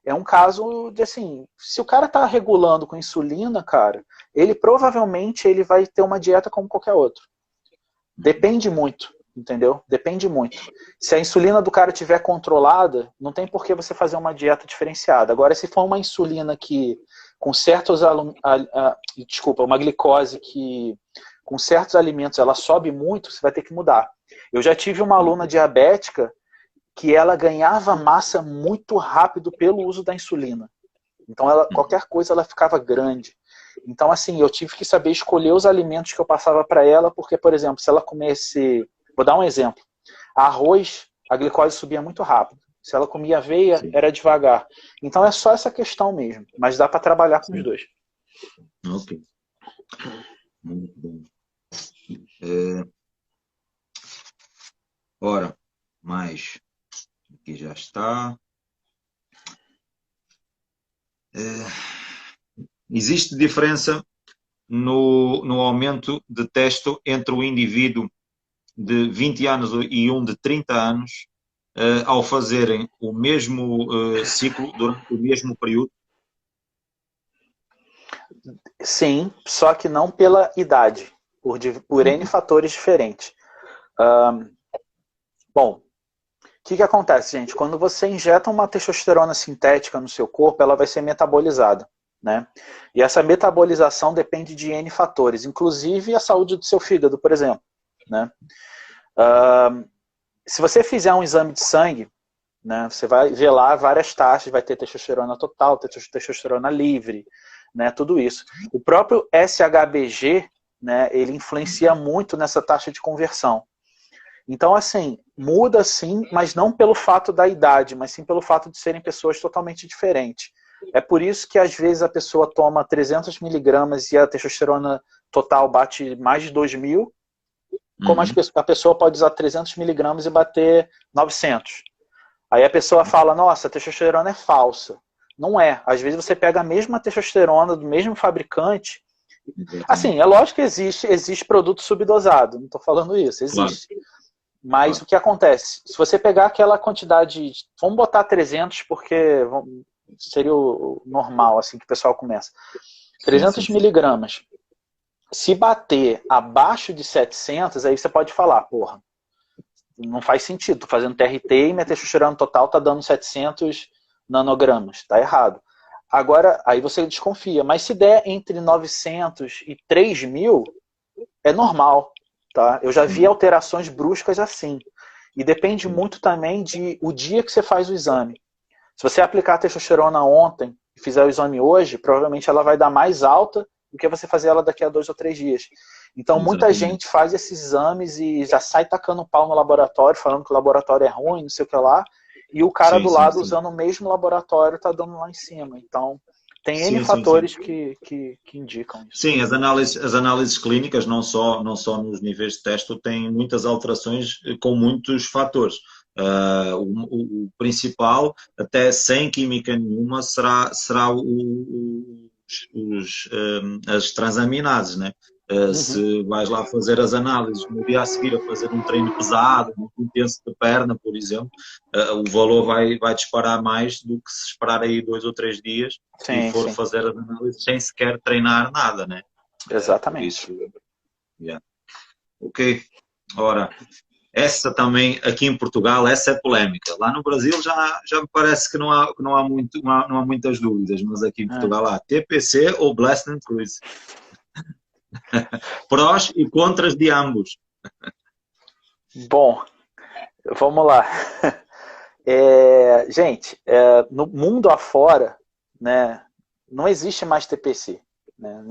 é um caso de, assim, se o cara está regulando com insulina, cara, ele provavelmente ele vai ter uma dieta como qualquer outro. Depende muito, entendeu? Depende muito. Se a insulina do cara estiver controlada, não tem por que você fazer uma dieta diferenciada. Agora, se for uma insulina que, com certos uma glicose que, com certos alimentos, ela sobe muito, você vai ter que mudar. Eu já tive uma aluna diabética que ela ganhava massa muito rápido pelo uso da insulina. Então, qualquer coisa, ela ficava grande. Então, assim, eu tive que saber escolher os alimentos que eu passava para ela, porque, por exemplo, se ela comesse... Vou dar um exemplo. Arroz, a glicose subia muito rápido. Se ela comia aveia, era devagar. Então, é só essa questão mesmo. Mas dá para trabalhar com os dois. Ok. Muito bom. Ora, mais... Aqui já está. Existe diferença no aumento de testo entre o indivíduo de 20 anos e um de 30 anos ao fazerem o mesmo ciclo durante o mesmo período? Sim, só que não pela idade, por N fatores diferentes. Bom, o que acontece, gente? Quando você injeta uma testosterona sintética no seu corpo, ela vai ser metabolizada. Né? E essa metabolização depende de N fatores, inclusive a saúde do seu fígado, por exemplo. Né? Se você fizer um exame de sangue, né? Você vai ver lá várias taxas, vai ter testosterona total, testosterona livre, né? Tudo isso. O próprio SHBG, né, ele influencia muito nessa taxa de conversão. Então, assim, muda sim, mas não pelo fato da idade, mas sim pelo fato de serem pessoas totalmente diferentes. É por isso que, às vezes, a pessoa toma 300 miligramas e a testosterona total bate mais de 2.000, como a pessoa pode usar 300 miligramas e bater 900. Aí a pessoa fala, nossa, a testosterona é falsa. Não é. Às vezes você pega a mesma testosterona do mesmo fabricante. Assim, é lógico que existe produto subdosado, não estou falando isso, existe. Claro. Mas o que acontece? Se você pegar aquela quantidade, vamos botar 300 porque seria o normal, assim que o pessoal começa. 300 miligramas. Se bater abaixo de 700, aí você pode falar, porra, não faz sentido, tô fazendo TRT e minha testosterona total tá dando 700 nanogramas, tá errado. Agora, aí você desconfia, mas se der entre 900 e 3.000, é normal, tá? Eu já vi alterações bruscas assim. E depende muito também o dia que você faz o exame. Se você aplicar a testosterona ontem e fizer o exame hoje, provavelmente ela vai dar mais alta do que você fazer ela daqui a 2 ou 3 dias. Então, muita gente faz esses exames e já sai tacando pau no laboratório, falando que o laboratório é ruim, não sei o que lá, e o cara do lado, usando o mesmo laboratório, está dando lá em cima. Então, tem N fatores que indicam isso. Sim, as análises clínicas, não só nos níveis de testo, têm muitas alterações com muitos fatores. O principal, até sem química nenhuma, será as transaminases, né? Se vais lá fazer as análises no dia a seguir a fazer um treino pesado, muito intenso de perna, por exemplo, o valor vai disparar mais do que se esperar aí 2 ou 3 dias e for fazer as análises sem sequer treinar nada, né? Exatamente. Ok. Ora, essa também, aqui em Portugal, essa é polémica. Lá no Brasil já me parece que não há muitas dúvidas, mas aqui em Portugal há TPC ou Blast and Cruise. Prós e contras de ambos. Bom, vamos lá. Gente, no mundo afora, né, não existe mais TPC. Né?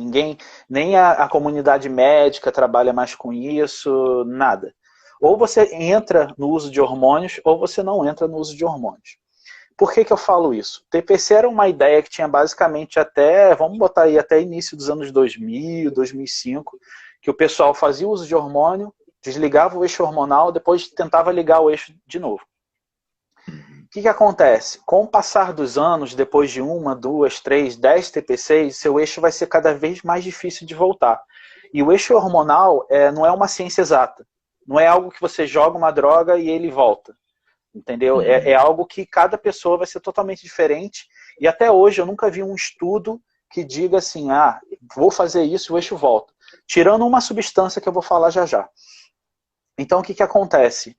Nem a comunidade médica trabalha mais com isso, nada. Ou você entra no uso de hormônios, ou você não entra no uso de hormônios. Por que eu falo isso? TPC era uma ideia que tinha basicamente vamos botar aí, até início dos anos 2000, 2005, que o pessoal fazia uso de hormônio, desligava o eixo hormonal, depois tentava ligar o eixo de novo. O que acontece? Com o passar dos anos, depois de 1, 2, 3, 10 TPCs, seu eixo vai ser cada vez mais difícil de voltar. E o eixo hormonal não é uma ciência exata. Não é algo que você joga uma droga e ele volta. Entendeu? É algo que cada pessoa vai ser totalmente diferente. E até hoje eu nunca vi um estudo que diga assim, vou fazer isso e o eixo volta. Tirando uma substância que eu vou falar já já. Então o que acontece?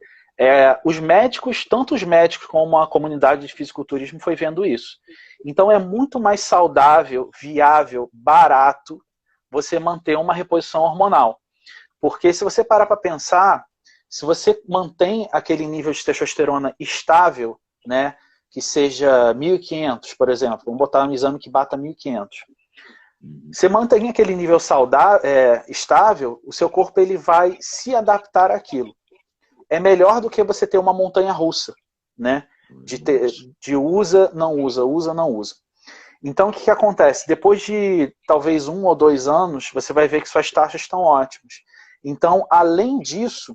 Os médicos, tanto os médicos como a comunidade de fisiculturismo foi vendo isso. Então é muito mais saudável, viável, barato você manter uma reposição hormonal. Porque se você parar para pensar, se você mantém aquele nível de testosterona estável, né, que seja 1.500, por exemplo, vamos botar um exame que bata 1.500. Você mantém aquele nível estável, o seu corpo ele vai se adaptar àquilo. É melhor do que você ter uma montanha russa, né, de usa, não usa, usa, não usa. Então o que acontece? Depois de talvez 1 ou 2 anos, você vai ver que suas taxas estão ótimas. Então, além disso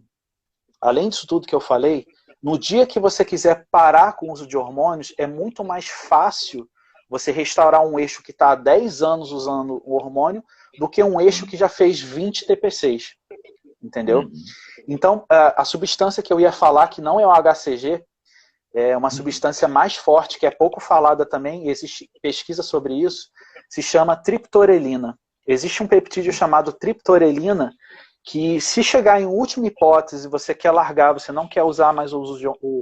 tudo que eu falei, no dia que você quiser parar com o uso de hormônios, é muito mais fácil você restaurar um eixo que está há 10 anos usando o hormônio do que um eixo que já fez 20 TPCs. Entendeu? Então, a substância que eu ia falar, que não é o HCG, é uma substância mais forte, que é pouco falada também, existe pesquisa sobre isso, se chama triptorelina. Existe um peptídeo chamado triptorelina, que se chegar em última hipótese, você quer largar, você não quer usar mais o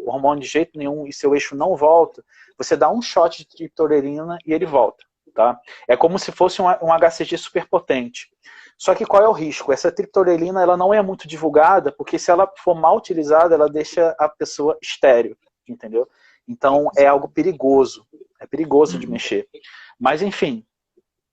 hormônio de jeito nenhum e seu eixo não volta, você dá um shot de triptorelina e ele volta. Tá? É como se fosse um HCG superpotente. Só que qual é o risco? Essa triptorelina ela não é muito divulgada, porque se ela for mal utilizada, ela deixa a pessoa estéril, entendeu? Então é algo perigoso. É perigoso de mexer. Mas enfim,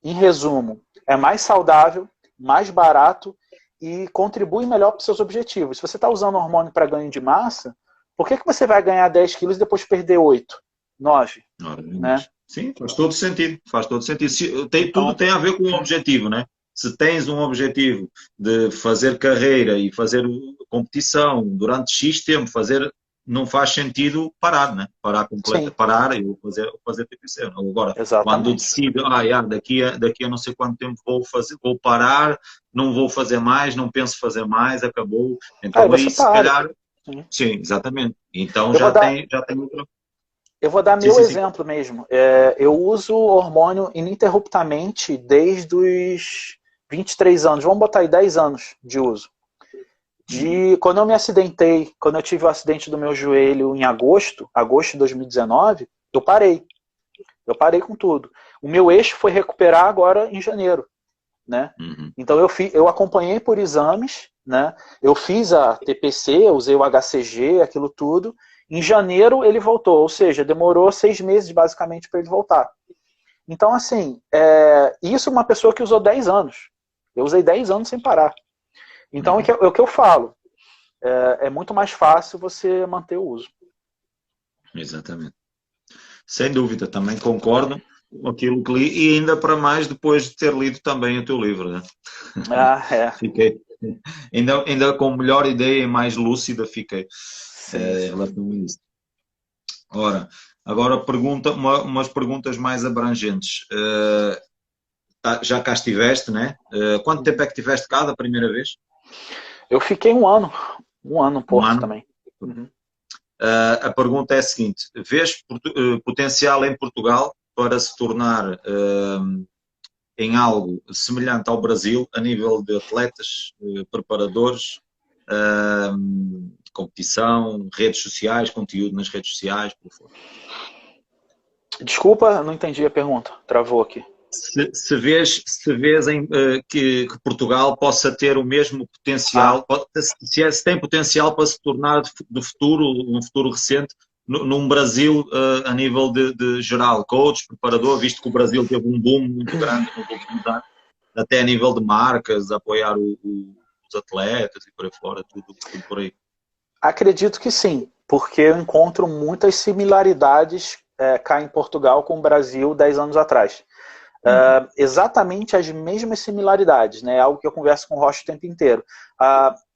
em resumo, é mais saudável, mais barato e contribui melhor para os seus objetivos. Se você está usando hormônio para ganho de massa, por que você vai ganhar 10 quilos e depois perder 8, 9? Né? Sim, faz todo sentido. Faz todo sentido. Tudo Então, tem a ver com o objetivo, né? Se tens um objetivo de fazer carreira e fazer competição durante X tempo, não faz sentido parar, né? Parar completo, sim, parar e vou fazer TPC. Agora, quando exatamente. decido, daqui a não sei quanto tempo vou parar, não vou fazer mais, não penso fazer mais, acabou. Aí Então você aí se para. calhar, Sim. sim, exatamente. Então Eu vou dar, já tem outra. eu vou dar Sim, meu sim, sim. exemplo mesmo. Eu uso hormônio ininterruptamente desde os 23 anos. Vamos botar aí 10 anos de uso. Quando eu me acidentei, quando eu tive o acidente do meu joelho em agosto de 2019, eu parei. Eu parei com tudo. O meu eixo foi recuperar agora em janeiro, né? Uhum. Então eu acompanhei por exames, né? Eu fiz a TPC, usei o HCG, aquilo tudo. Em janeiro ele voltou, ou seja, demorou 6 meses basicamente para ele voltar. Então, assim, isso é uma pessoa que usou 10 anos. Eu usei 10 anos sem parar. Então, é o que eu falo. É muito mais fácil você manter o uso. Exatamente. Sem dúvida, também concordo com aquilo que li e ainda para mais depois de ter lido também o teu livro, né? Ah, é. Fiquei ainda com melhor ideia e mais lúcida fiquei Sim, em sim. relação a isso. Ora, agora umas perguntas mais abrangentes. Já cá estiveste, né? Quanto tempo é que estiveste cá da primeira vez? Eu fiquei um ano no Um Porto ano? também. Uhum. A pergunta é a seguinte: vês potencial em Portugal para se tornar em algo semelhante ao Brasil, a nível de atletas, preparadores, competição, redes sociais, conteúdo nas redes sociais, por favor? Desculpa, não entendi a pergunta. Travou aqui. Se vês que Portugal possa ter o mesmo Ah, potencial, se tem potencial para se tornar num futuro recente, num Brasil a nível de geral, coach, preparador, visto que o Brasil teve um boom muito grande nos últimos anos, até a nível de marcas, apoiar os atletas e por aí fora, tudo por aí. acredito que sim, porque eu encontro muitas similaridades cá em Portugal com o Brasil 10 anos atrás. Exatamente as mesmas similaridades, né? Algo que eu converso com o Rocha o tempo inteiro.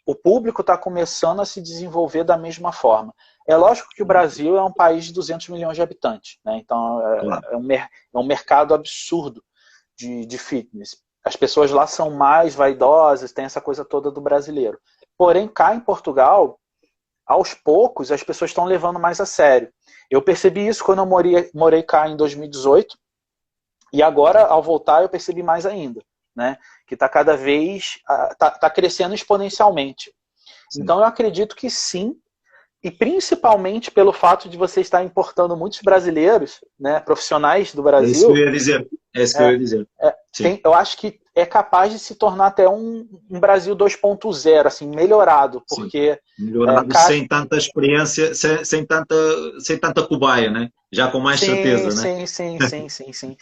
O público está começando a se desenvolver da mesma forma. É lógico que o Brasil é um país de 200 milhões de habitantes, né? Então Claro. é um mercado absurdo de fitness. As pessoas lá são mais vaidosas, tem essa coisa toda do brasileiro. Porém, cá em Portugal, aos poucos, as pessoas estão levando mais a sério. Eu percebi isso quando eu morei cá em 2018, e agora, ao voltar, eu percebi mais ainda, né? Que está cada vez, está crescendo exponencialmente. Sim. Então, eu acredito que sim, e principalmente pelo fato de você estar importando muitos brasileiros, né, profissionais do É isso que eu Brasil, ia dizer. É isso que eu ia dizer. Sim. eu acho que é capaz de se tornar até um Brasil 2.0, assim, melhorado, Sim. porque Melhorado sem tanta experiência, sem tanta cobaia, né? Já com mais sim, certeza, né? sim, sim, sim, sim, sim.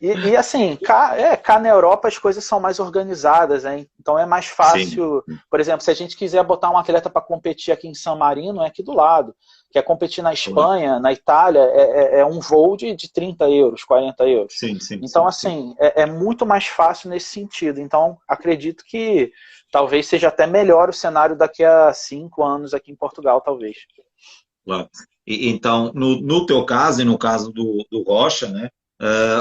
E assim, cá na Europa as coisas são mais organizadas, hein? Então é mais Sim. fácil, por exemplo, se a gente quiser botar um atleta para competir aqui em San Marino, é aqui do lado. Quer competir na Claro. Espanha, na Itália, é um voo de 30 euros, 40 euros. Sim, sim, Então, sim, assim, é muito mais fácil nesse sentido. Então, acredito que talvez seja até melhor o cenário daqui a 5 anos aqui em Portugal, talvez. claro. Então, no teu caso e no caso do Rocha, né?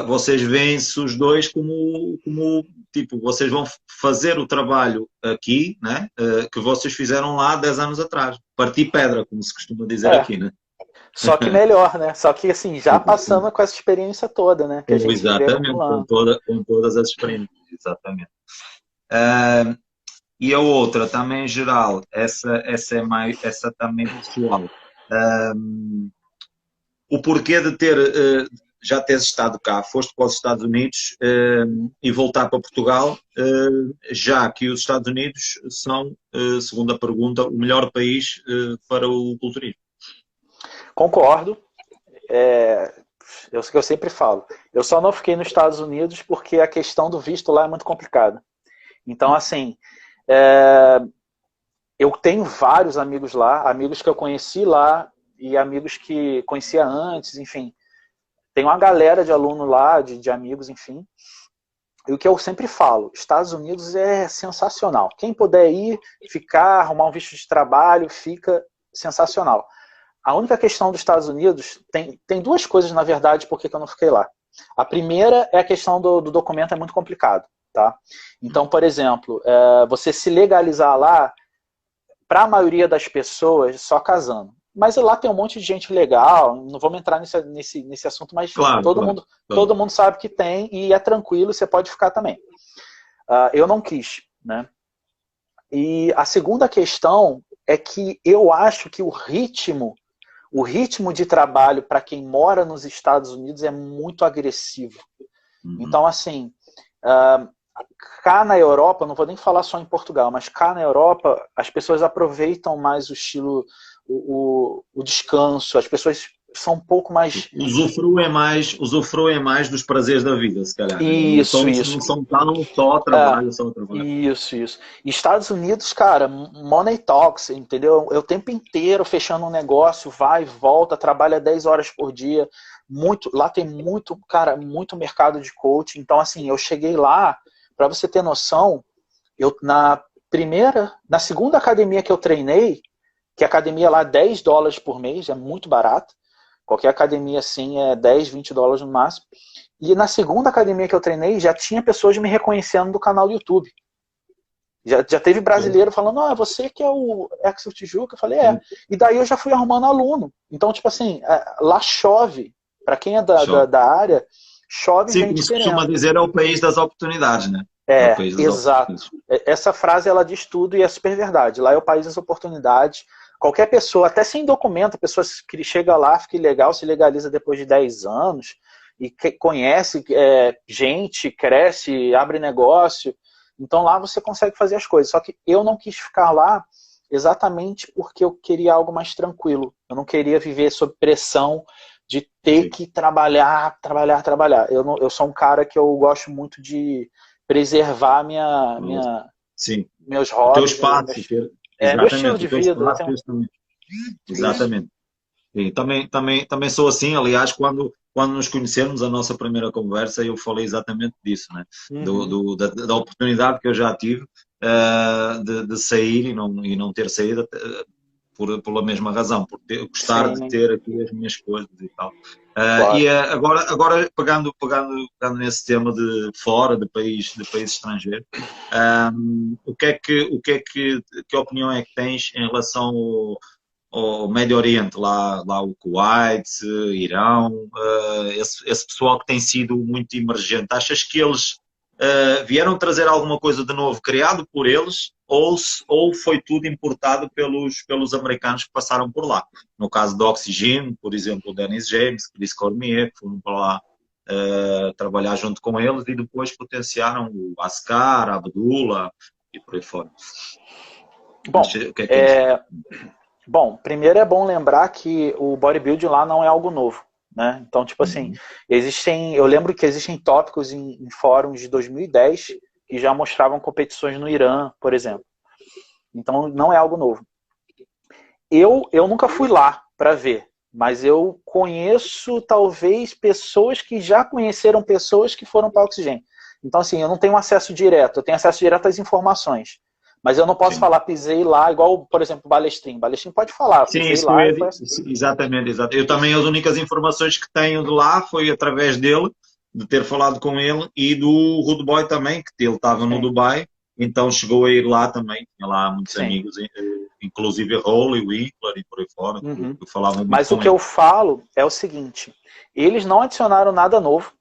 Vocês veem-se os dois como tipo, vocês vão fazer o trabalho aqui, né? Que vocês fizeram lá 10 anos atrás. Partir pedra, como se costuma dizer É, aqui, né? só que melhor, né? Só que assim, já passando com essa experiência toda, né? Que a gente vem Exatamente, com acumulando. todas as experiências, exatamente. E a outra também em geral, essa também pessoal. O porquê de já teres estado cá, foste para os Estados Unidos e voltar para Portugal, já que os Estados Unidos são, segundo a pergunta, o melhor país para o culturismo. Concordo. eu sempre falo, eu só não fiquei nos Estados Unidos porque a questão do visto lá é muito complicada. Então, assim, eu tenho vários amigos lá, amigos que eu conheci lá e amigos que conhecia antes, enfim. Tem uma galera de aluno lá, de amigos, enfim. E o que eu sempre falo, Estados Unidos é sensacional. Quem puder ir, ficar, arrumar um visto de trabalho, fica sensacional. A única questão dos Estados Unidos, tem duas coisas, na verdade, por que eu não fiquei lá. A primeira é a questão do documento, é muito complicado. Tá? Então, por exemplo, você se legalizar lá, para a maioria das pessoas, só casando. Mas lá tem um monte de gente legal, não vamos entrar nesse assunto, mas Claro, todo mundo sabe que tem e é tranquilo, você pode ficar também. Eu não quis, né? E a segunda questão é que eu acho que o ritmo de trabalho para quem mora nos Estados Unidos é muito agressivo. Então, assim, cá na Europa, não vou nem falar só em Portugal, mas cá na Europa, as pessoas aproveitam mais o estilo, o descanso, as pessoas são um pouco mais... Usufruem mais dos prazeres da vida, se calhar. Isso. Não são tão só trabalho, só trabalho. Isso. Estados Unidos, cara, money talks, entendeu? É o tempo inteiro fechando um negócio, vai, volta, trabalha 10 horas por dia. Lá tem muito mercado de coaching. Então, assim, eu cheguei lá, para você ter noção, na segunda academia que eu treinei, que a academia lá é $10 por mês, é muito barato. Qualquer academia assim é 10, 20 dólares no máximo. E na segunda academia que eu treinei, já tinha pessoas me reconhecendo do canal do YouTube. Já teve brasileiro falando, você que é o Axel Tijuca? Eu falei, E daí eu já fui arrumando aluno. Então, tipo assim, lá chove. Para quem é da área, chove gente querendo. Sim, costuma dizer, é o país das oportunidades, né? Exato. Essa frase, ela diz tudo e é super verdade. Lá é o país das oportunidades. Qualquer pessoa, até sem documento, a pessoa que chega lá, fica ilegal, se legaliza depois de 10 anos e conhece gente, cresce, abre negócio. Então lá você consegue fazer as coisas. Só que eu não quis ficar lá exatamente porque eu queria algo mais tranquilo. Eu não queria viver sob pressão de ter que trabalhar. Eu sou um cara que eu gosto muito de preservar meus hobbies. O teu espaço. Meu estilo de vida. Exatamente. E também sou assim, aliás, quando nos conhecemos, a nossa primeira conversa, eu falei exatamente disso, né? Da oportunidade que eu já tive de sair e não ter saído pela mesma razão, por gostar de ter aqui as minhas coisas e tal. Claro. E agora pegando nesse tema de fora, de país estrangeiro, que opinião é que tens em relação ao Médio Oriente, lá o Kuwait, Irão, esse pessoal que tem sido muito emergente? Achas que eles vieram trazer alguma coisa de novo criado por eles ou foi tudo importado pelos americanos que passaram por lá? No caso do Oxygen, por exemplo, o Dennis James, Chris Cormier, que foram para lá trabalhar junto com eles e depois potenciaram o Ascar, a Abdullah e por aí fora. Bom, primeiro é bom lembrar que o bodybuilding lá não é algo novo. Né? Então, tipo assim, eu lembro que existem tópicos em fóruns de 2010 que já mostravam competições no Irã, por exemplo. Então, não é algo novo. Eu nunca fui lá para ver, mas eu conheço, talvez, pessoas que já conheceram pessoas que foram para o Oxygen. Então, assim, eu não tenho acesso direto, eu tenho acesso direto às informações. Mas eu não posso falar, pisei lá, igual, por exemplo, o Balestrin. Balestrin pode falar, sim, isso lá. Exatamente. Eu também, as únicas informações que tenho de lá foi através dele, de ter falado com ele, e do Rude Boy também, que ele estava no Dubai, então chegou a ir lá também, tinha lá muitos amigos, inclusive Rolly, Winkler e por aí fora, que falavam muito. Mas o que eu falo é o seguinte, eles não adicionaram nada novo.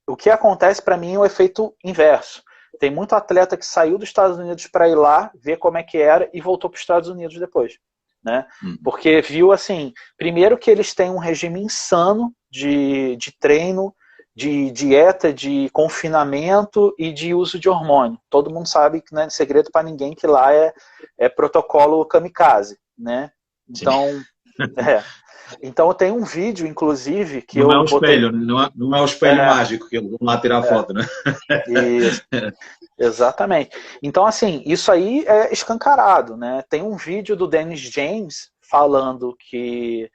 O que acontece para mim é o efeito inverso. Tem muito atleta que saiu dos Estados Unidos para ir lá, ver como é que era e voltou para os Estados Unidos depois. Né? Porque viu assim, primeiro que eles têm um regime insano de treino, de dieta, de confinamento e de uso de hormônio. Todo mundo sabe que não é segredo para ninguém que lá é protocolo kamikaze. Né? Então, É. Então tem um vídeo, inclusive, que Não é um eu botei. espelho, né? Não é o espelho É, mágico que eles vão lá tirar foto, né? isso, exatamente. Então, assim, isso aí é escancarado, né? Tem um vídeo do Dennis James falando que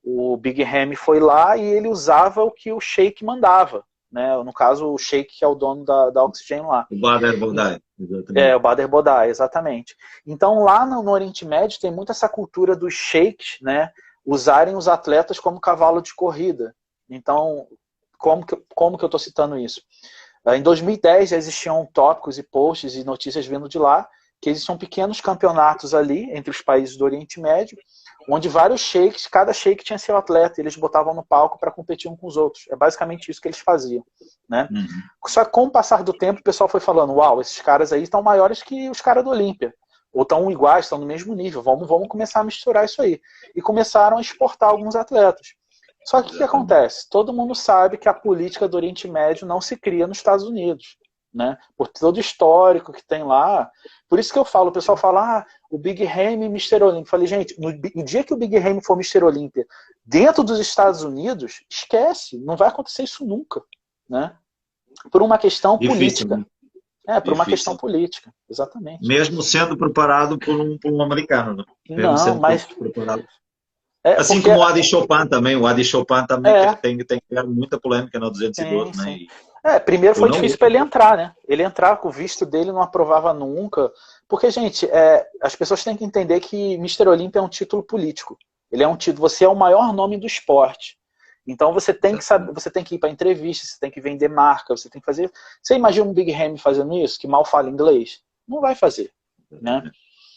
o Big Ham foi lá e ele usava o que o Sheik mandava, né? No caso, o Sheik, que é o dono da Oxygen lá. O Bader Bodai, exatamente. O Bader Bodai, exatamente. Então, lá no Oriente Médio tem muito essa cultura dos sheiks, né? Usarem os atletas como cavalo de corrida. Então, como que eu estou citando isso? Em 2010 já existiam tópicos e posts e notícias vindo de lá, que existiam pequenos campeonatos ali entre os países do Oriente Médio, onde vários sheiks, cada sheik tinha seu atleta, e eles botavam no palco para competir um com os outros. É basicamente isso que eles faziam, né? Uhum. Só que com o passar do tempo, o pessoal foi falando, uau, esses caras aí estão maiores que os caras do Olímpia, ou estão iguais, estão no mesmo nível, vamos começar a misturar isso aí. E começaram a exportar alguns atletas. Só que o que acontece? Todo mundo sabe que a política do Oriente Médio não se cria nos Estados Unidos, né? Por todo o histórico que tem lá. Por isso que eu falo, o pessoal fala, o Big Ham e Mr. Olympia. Eu falei, gente, no dia que o Big Ham for Mr. Olympia dentro dos Estados Unidos, esquece, não vai acontecer isso nunca, né? Por uma questão Difícil, política. né? Por uma questão Difícil. política, exatamente. Mesmo sendo preparado por um americano, né? Mesmo Não, sendo mas preparado. Assim porque como o Adi Chopin também. O Adi Chopin também é, tem criado muita polêmica no 212, sim, né? sim. Primeiro Eu foi não difícil para ele entrar, né? Ele entrar com o visto dele não aprovava nunca. Porque, gente, as pessoas têm que entender que Mr. Olympia é um título político. Ele é um título, você é o maior nome do esporte. Então você tem que saber, você tem que ir para entrevista, você tem que vender marca, você tem que fazer. Você imagina um Big Ham fazendo isso, que mal fala inglês? Não vai fazer, né?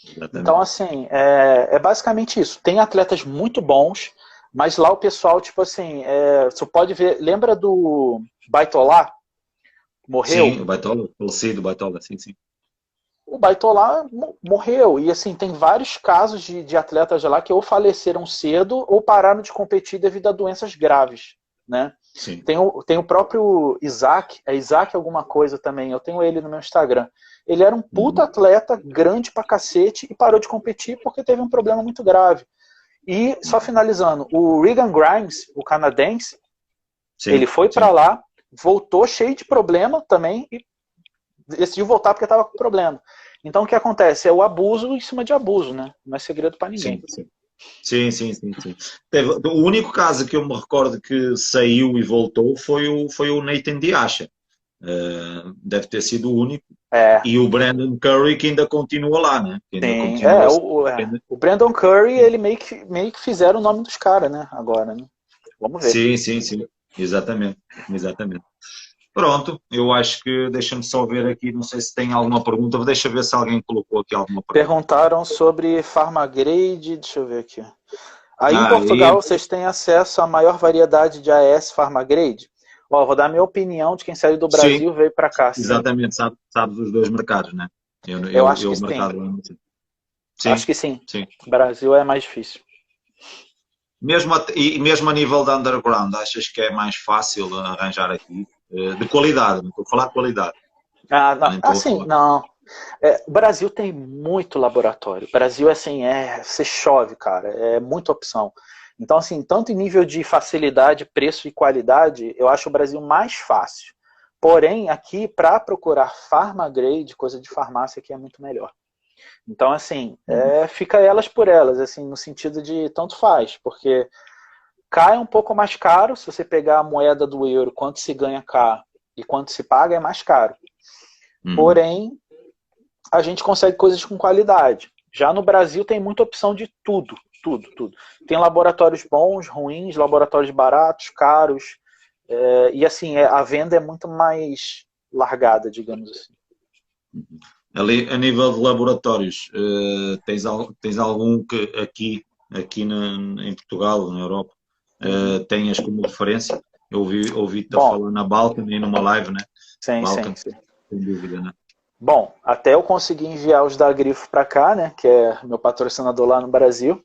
Então, Exatamente. assim, é basicamente isso. Tem atletas muito bons, mas lá o pessoal, tipo assim, você pode ver. Lembra do Baitolá? Morreu? Sim, o Baitola, falecido Baitola, sim, sim. O Baitolá morreu. E, assim, tem vários casos de atletas lá que ou faleceram cedo ou pararam de competir devido a doenças graves, né? Sim. Tem o próprio Isaac, é Isaac alguma coisa também, eu tenho ele no meu Instagram. Ele era um puta atleta, grande pra cacete, e parou de competir porque teve um problema muito grave. E, só finalizando, o Regan Grimes, o canadense, Sim, ele foi sim. pra lá, voltou cheio de problema também, e decidiu voltar porque estava com problema. Então o que acontece? É o abuso em cima de abuso, né? Não é segredo para ninguém. Sim, sim. Sim, sim, sim, sim. O único caso que eu me recordo que saiu e voltou foi o Nathan Diasha. Deve ter sido o único. E o Brandon Curry que ainda continua lá, né? Que ainda Tem, continua. o Brandon Curry, ele meio que fizeram o nome dos caras, né? Agora, né? Vamos ver. Sim, sim, sim. Exatamente. Exatamente. Pronto, eu acho que deixa-me só ver aqui, não sei se tem alguma pergunta, deixa eu ver se alguém colocou aqui alguma pergunta. Perguntaram sobre Pharmagrade, deixa eu ver aqui. Aí em Aí, Portugal vocês têm acesso à maior variedade de AS Pharmagrade? Vou dar a minha opinião de quem saiu do sim, Brasil e veio para cá. exatamente, sabes os dois mercados, né? Eu acho que O sim. mercado lá. Acho Sim, que sim. sim. O Brasil é mais difícil. Mesmo a nível de underground, achas que é mais fácil arranjar aqui? De qualidade, não estou a falar de qualidade. Não. Assim, não. O Brasil tem muito laboratório. O Brasil, assim, você chove, cara. É muita opção. Então, assim, tanto em nível de facilidade, preço e qualidade, eu acho o Brasil mais fácil. Porém, aqui, para procurar Pharmagrade, coisa de farmácia, aqui é muito melhor. Então, assim, fica elas por elas, assim, no sentido de tanto faz, porque cá é um pouco mais caro, se você pegar a moeda do euro, quanto se ganha cá e quanto se paga, é mais caro. Porém, a gente consegue coisas com qualidade. Já no Brasil tem muita opção de tudo, tudo, tudo. Tem laboratórios bons, ruins, laboratórios baratos, caros, e assim, a venda é muito mais largada, digamos assim. Ali, a nível de laboratórios, tens algum que aqui em Portugal, na Europa, tenhas como referência? Eu ouvi-te falar na Balkan e numa live, né? Sim, Balkan, sim. sem dúvida, né? Bom, até eu consegui enviar os da Grifo para cá, né? Que é meu patrocinador lá no Brasil.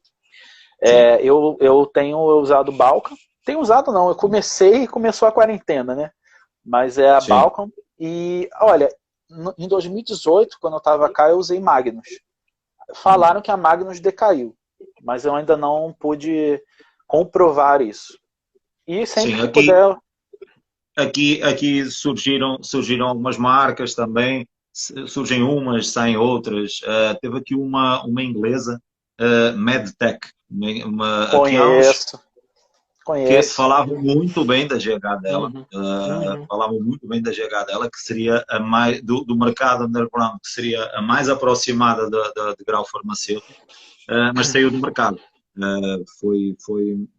Eu tenho usado Balkan. Tenho usado não, eu comecei e começou a quarentena, né? Mas é a Balkan. E, olha, em 2018, quando eu estava cá, eu usei Magnus. Falaram que a Magnus decaiu. mas eu ainda não pude comprovar isso. E sempre Sim, que puder... aqui surgiram algumas marcas também, surgem umas, saem outras. Teve aqui uma inglesa, MedTech, aqui há uns Conheço, que conheço. falavam muito bem da GH dela, Uhum, uhum. falavam muito bem da GH dela, que seria a mais, do mercado underground, que seria a mais aproximada de grau farmacêutico, mas saiu do mercado.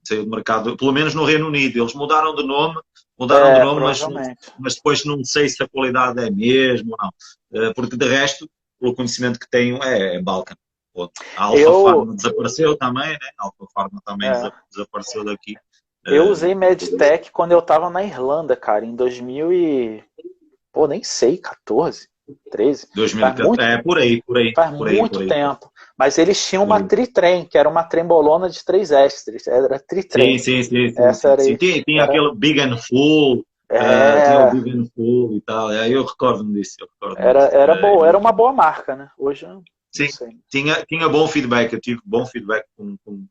Saiu do mercado, pelo menos no Reino Unido. Eles mudaram de É, nome, provavelmente. mas depois não sei se a qualidade é mesmo ou não. Porque de resto, pelo conhecimento que tenho, é Balkan. A Alpha Eu, Pharma desapareceu também, né? A Alpha Pharma também é, desapareceu daqui. eu usei Por isso. MedTech quando eu estava na Irlanda, cara, em 2000 e... Pô, nem sei, 14, 13. Faz 2014, muito, faz por muito aí. tempo. Mas eles tinham Por uma aí. tritrem, que era uma trembolona de 3 ésteres. Era Sim, tritrem. sim, sim, sim, Essa sim, era, sim. Tinha era, aquele Big and Full, tinha o é, Big and Full e tal. Eu recordo-me disso, eu recordo-me era, disso. era boa, era uma boa marca, né? Hoje eu não Sim, sei. tinha bom feedback, eu tive bom feedback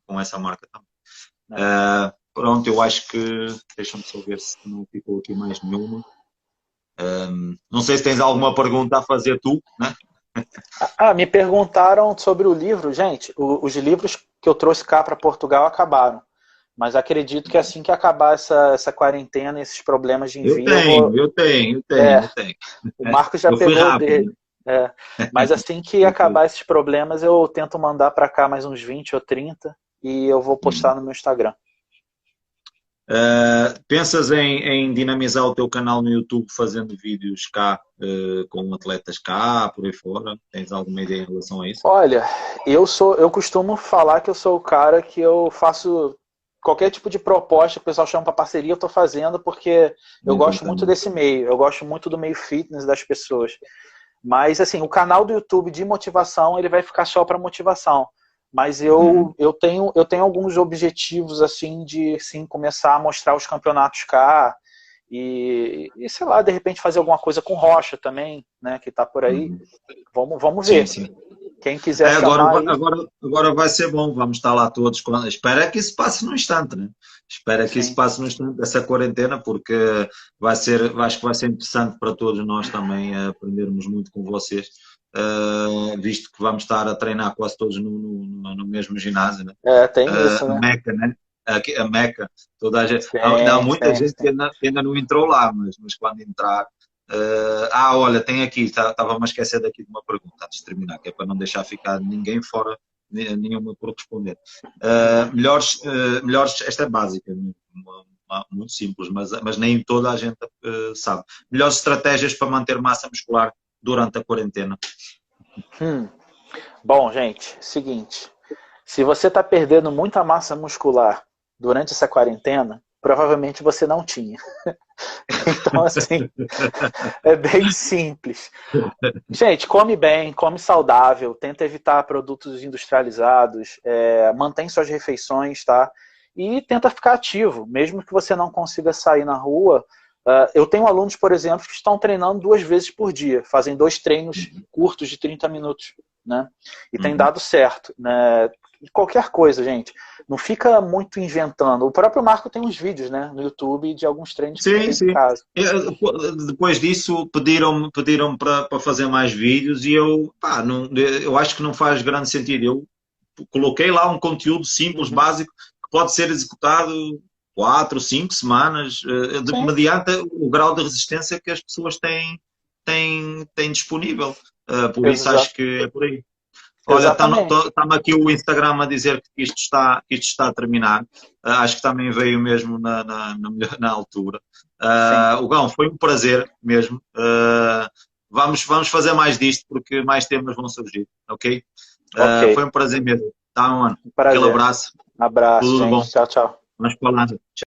com essa marca também. Né? Pronto, eu acho que, deixa-me só ver se não ficou aqui mais nenhuma. Não sei se tens alguma pergunta a fazer tu, né? Me perguntaram sobre o livro. Gente, os livros que eu trouxe cá para Portugal acabaram. Mas acredito que assim que acabar essa quarentena, esses problemas de Eu envio, eu tenho, vou. eu tenho, eu tenho, É, eu tenho. o Marcos já Eu fui pegou o dele. rápido. É, mas assim que Eu fui. acabar esses problemas, eu tento mandar para cá mais uns 20 ou 30 e eu vou postar no meu Instagram. Pensas em dinamizar o teu canal no YouTube fazendo vídeos cá, com atletas cá, por aí fora? Tens alguma ideia em relação a isso? Olha, eu costumo falar que eu sou o cara que eu faço qualquer tipo de proposta que o pessoal chama para parceria, eu estou fazendo porque eu gosto muito Exatamente. desse meio, eu gosto muito do meio fitness das pessoas. Mas assim, o canal do YouTube de motivação, ele vai ficar só para motivação. Mas Uhum. eu tenho alguns objetivos assim de sim começar a mostrar os campeonatos cá e sei lá, de repente fazer alguma coisa com Rocha também, né, que está por aí. Uhum. Vamos Sim, ver. sim. Quem quiser Agora, chamar aí, agora vai ser bom, vamos estar lá todos. Espera que isso passe no instante, né? Espera que isso sim. passe no instante, essa quarentena, porque acho que vai ser interessante para todos nós também aprendermos muito com vocês, visto que vamos estar a treinar quase todos no mesmo ginásio, né? É, tem isso, A né? Meca, né? A Meca, toda a gente, há Sim, muita sim, gente sim. que ainda não entrou lá, mas quando entrar. Olha, tem aqui, estava-me a esquecer daqui de uma pergunta antes de terminar, que é para não deixar ficar ninguém fora, nenhuma por responder. Esta é básica, muito simples, mas nem toda a gente sabe. Melhores estratégias para manter massa muscular durante a quarentena. Hum. Bom, gente, seguinte. Se você está perdendo muita massa muscular durante essa quarentena, provavelmente você não tinha. Então, assim, é bem simples. Gente, come bem, come saudável, tenta evitar produtos industrializados, mantém suas refeições, tá? E tenta ficar ativo, mesmo que você não consiga sair na rua. Eu tenho alunos, por exemplo, que estão treinando 2 vezes por dia, fazem 2 treinos curtos de 30 minutos, né? E tem Uhum. dado certo, né? Qualquer coisa, gente. Não fica muito inventando. O próprio Marco tem uns vídeos, né, no YouTube de alguns treinos que ele Sim, fez em sim. casa. Depois disso pediram para fazer mais vídeos e eu acho que não faz grande sentido. Eu coloquei lá um conteúdo simples, Uhum. básico, que pode ser executado 4, 5 semanas, Sim, mediante o grau de resistência que as pessoas têm disponível. Por isso exa acho que é por aí. Olha, exatamente. está-me aqui o Instagram a dizer que isto está a terminar. Acho que também veio mesmo na altura. Sim. O Gão, foi um prazer mesmo. Vamos fazer mais disto porque mais temas vão surgir, ok? Ok. Foi um prazer mesmo. Tá, mano? Um Aquele prazer. abraço. Abraço, Tudo bom. gente. Tchau, tchau. Vamos falando.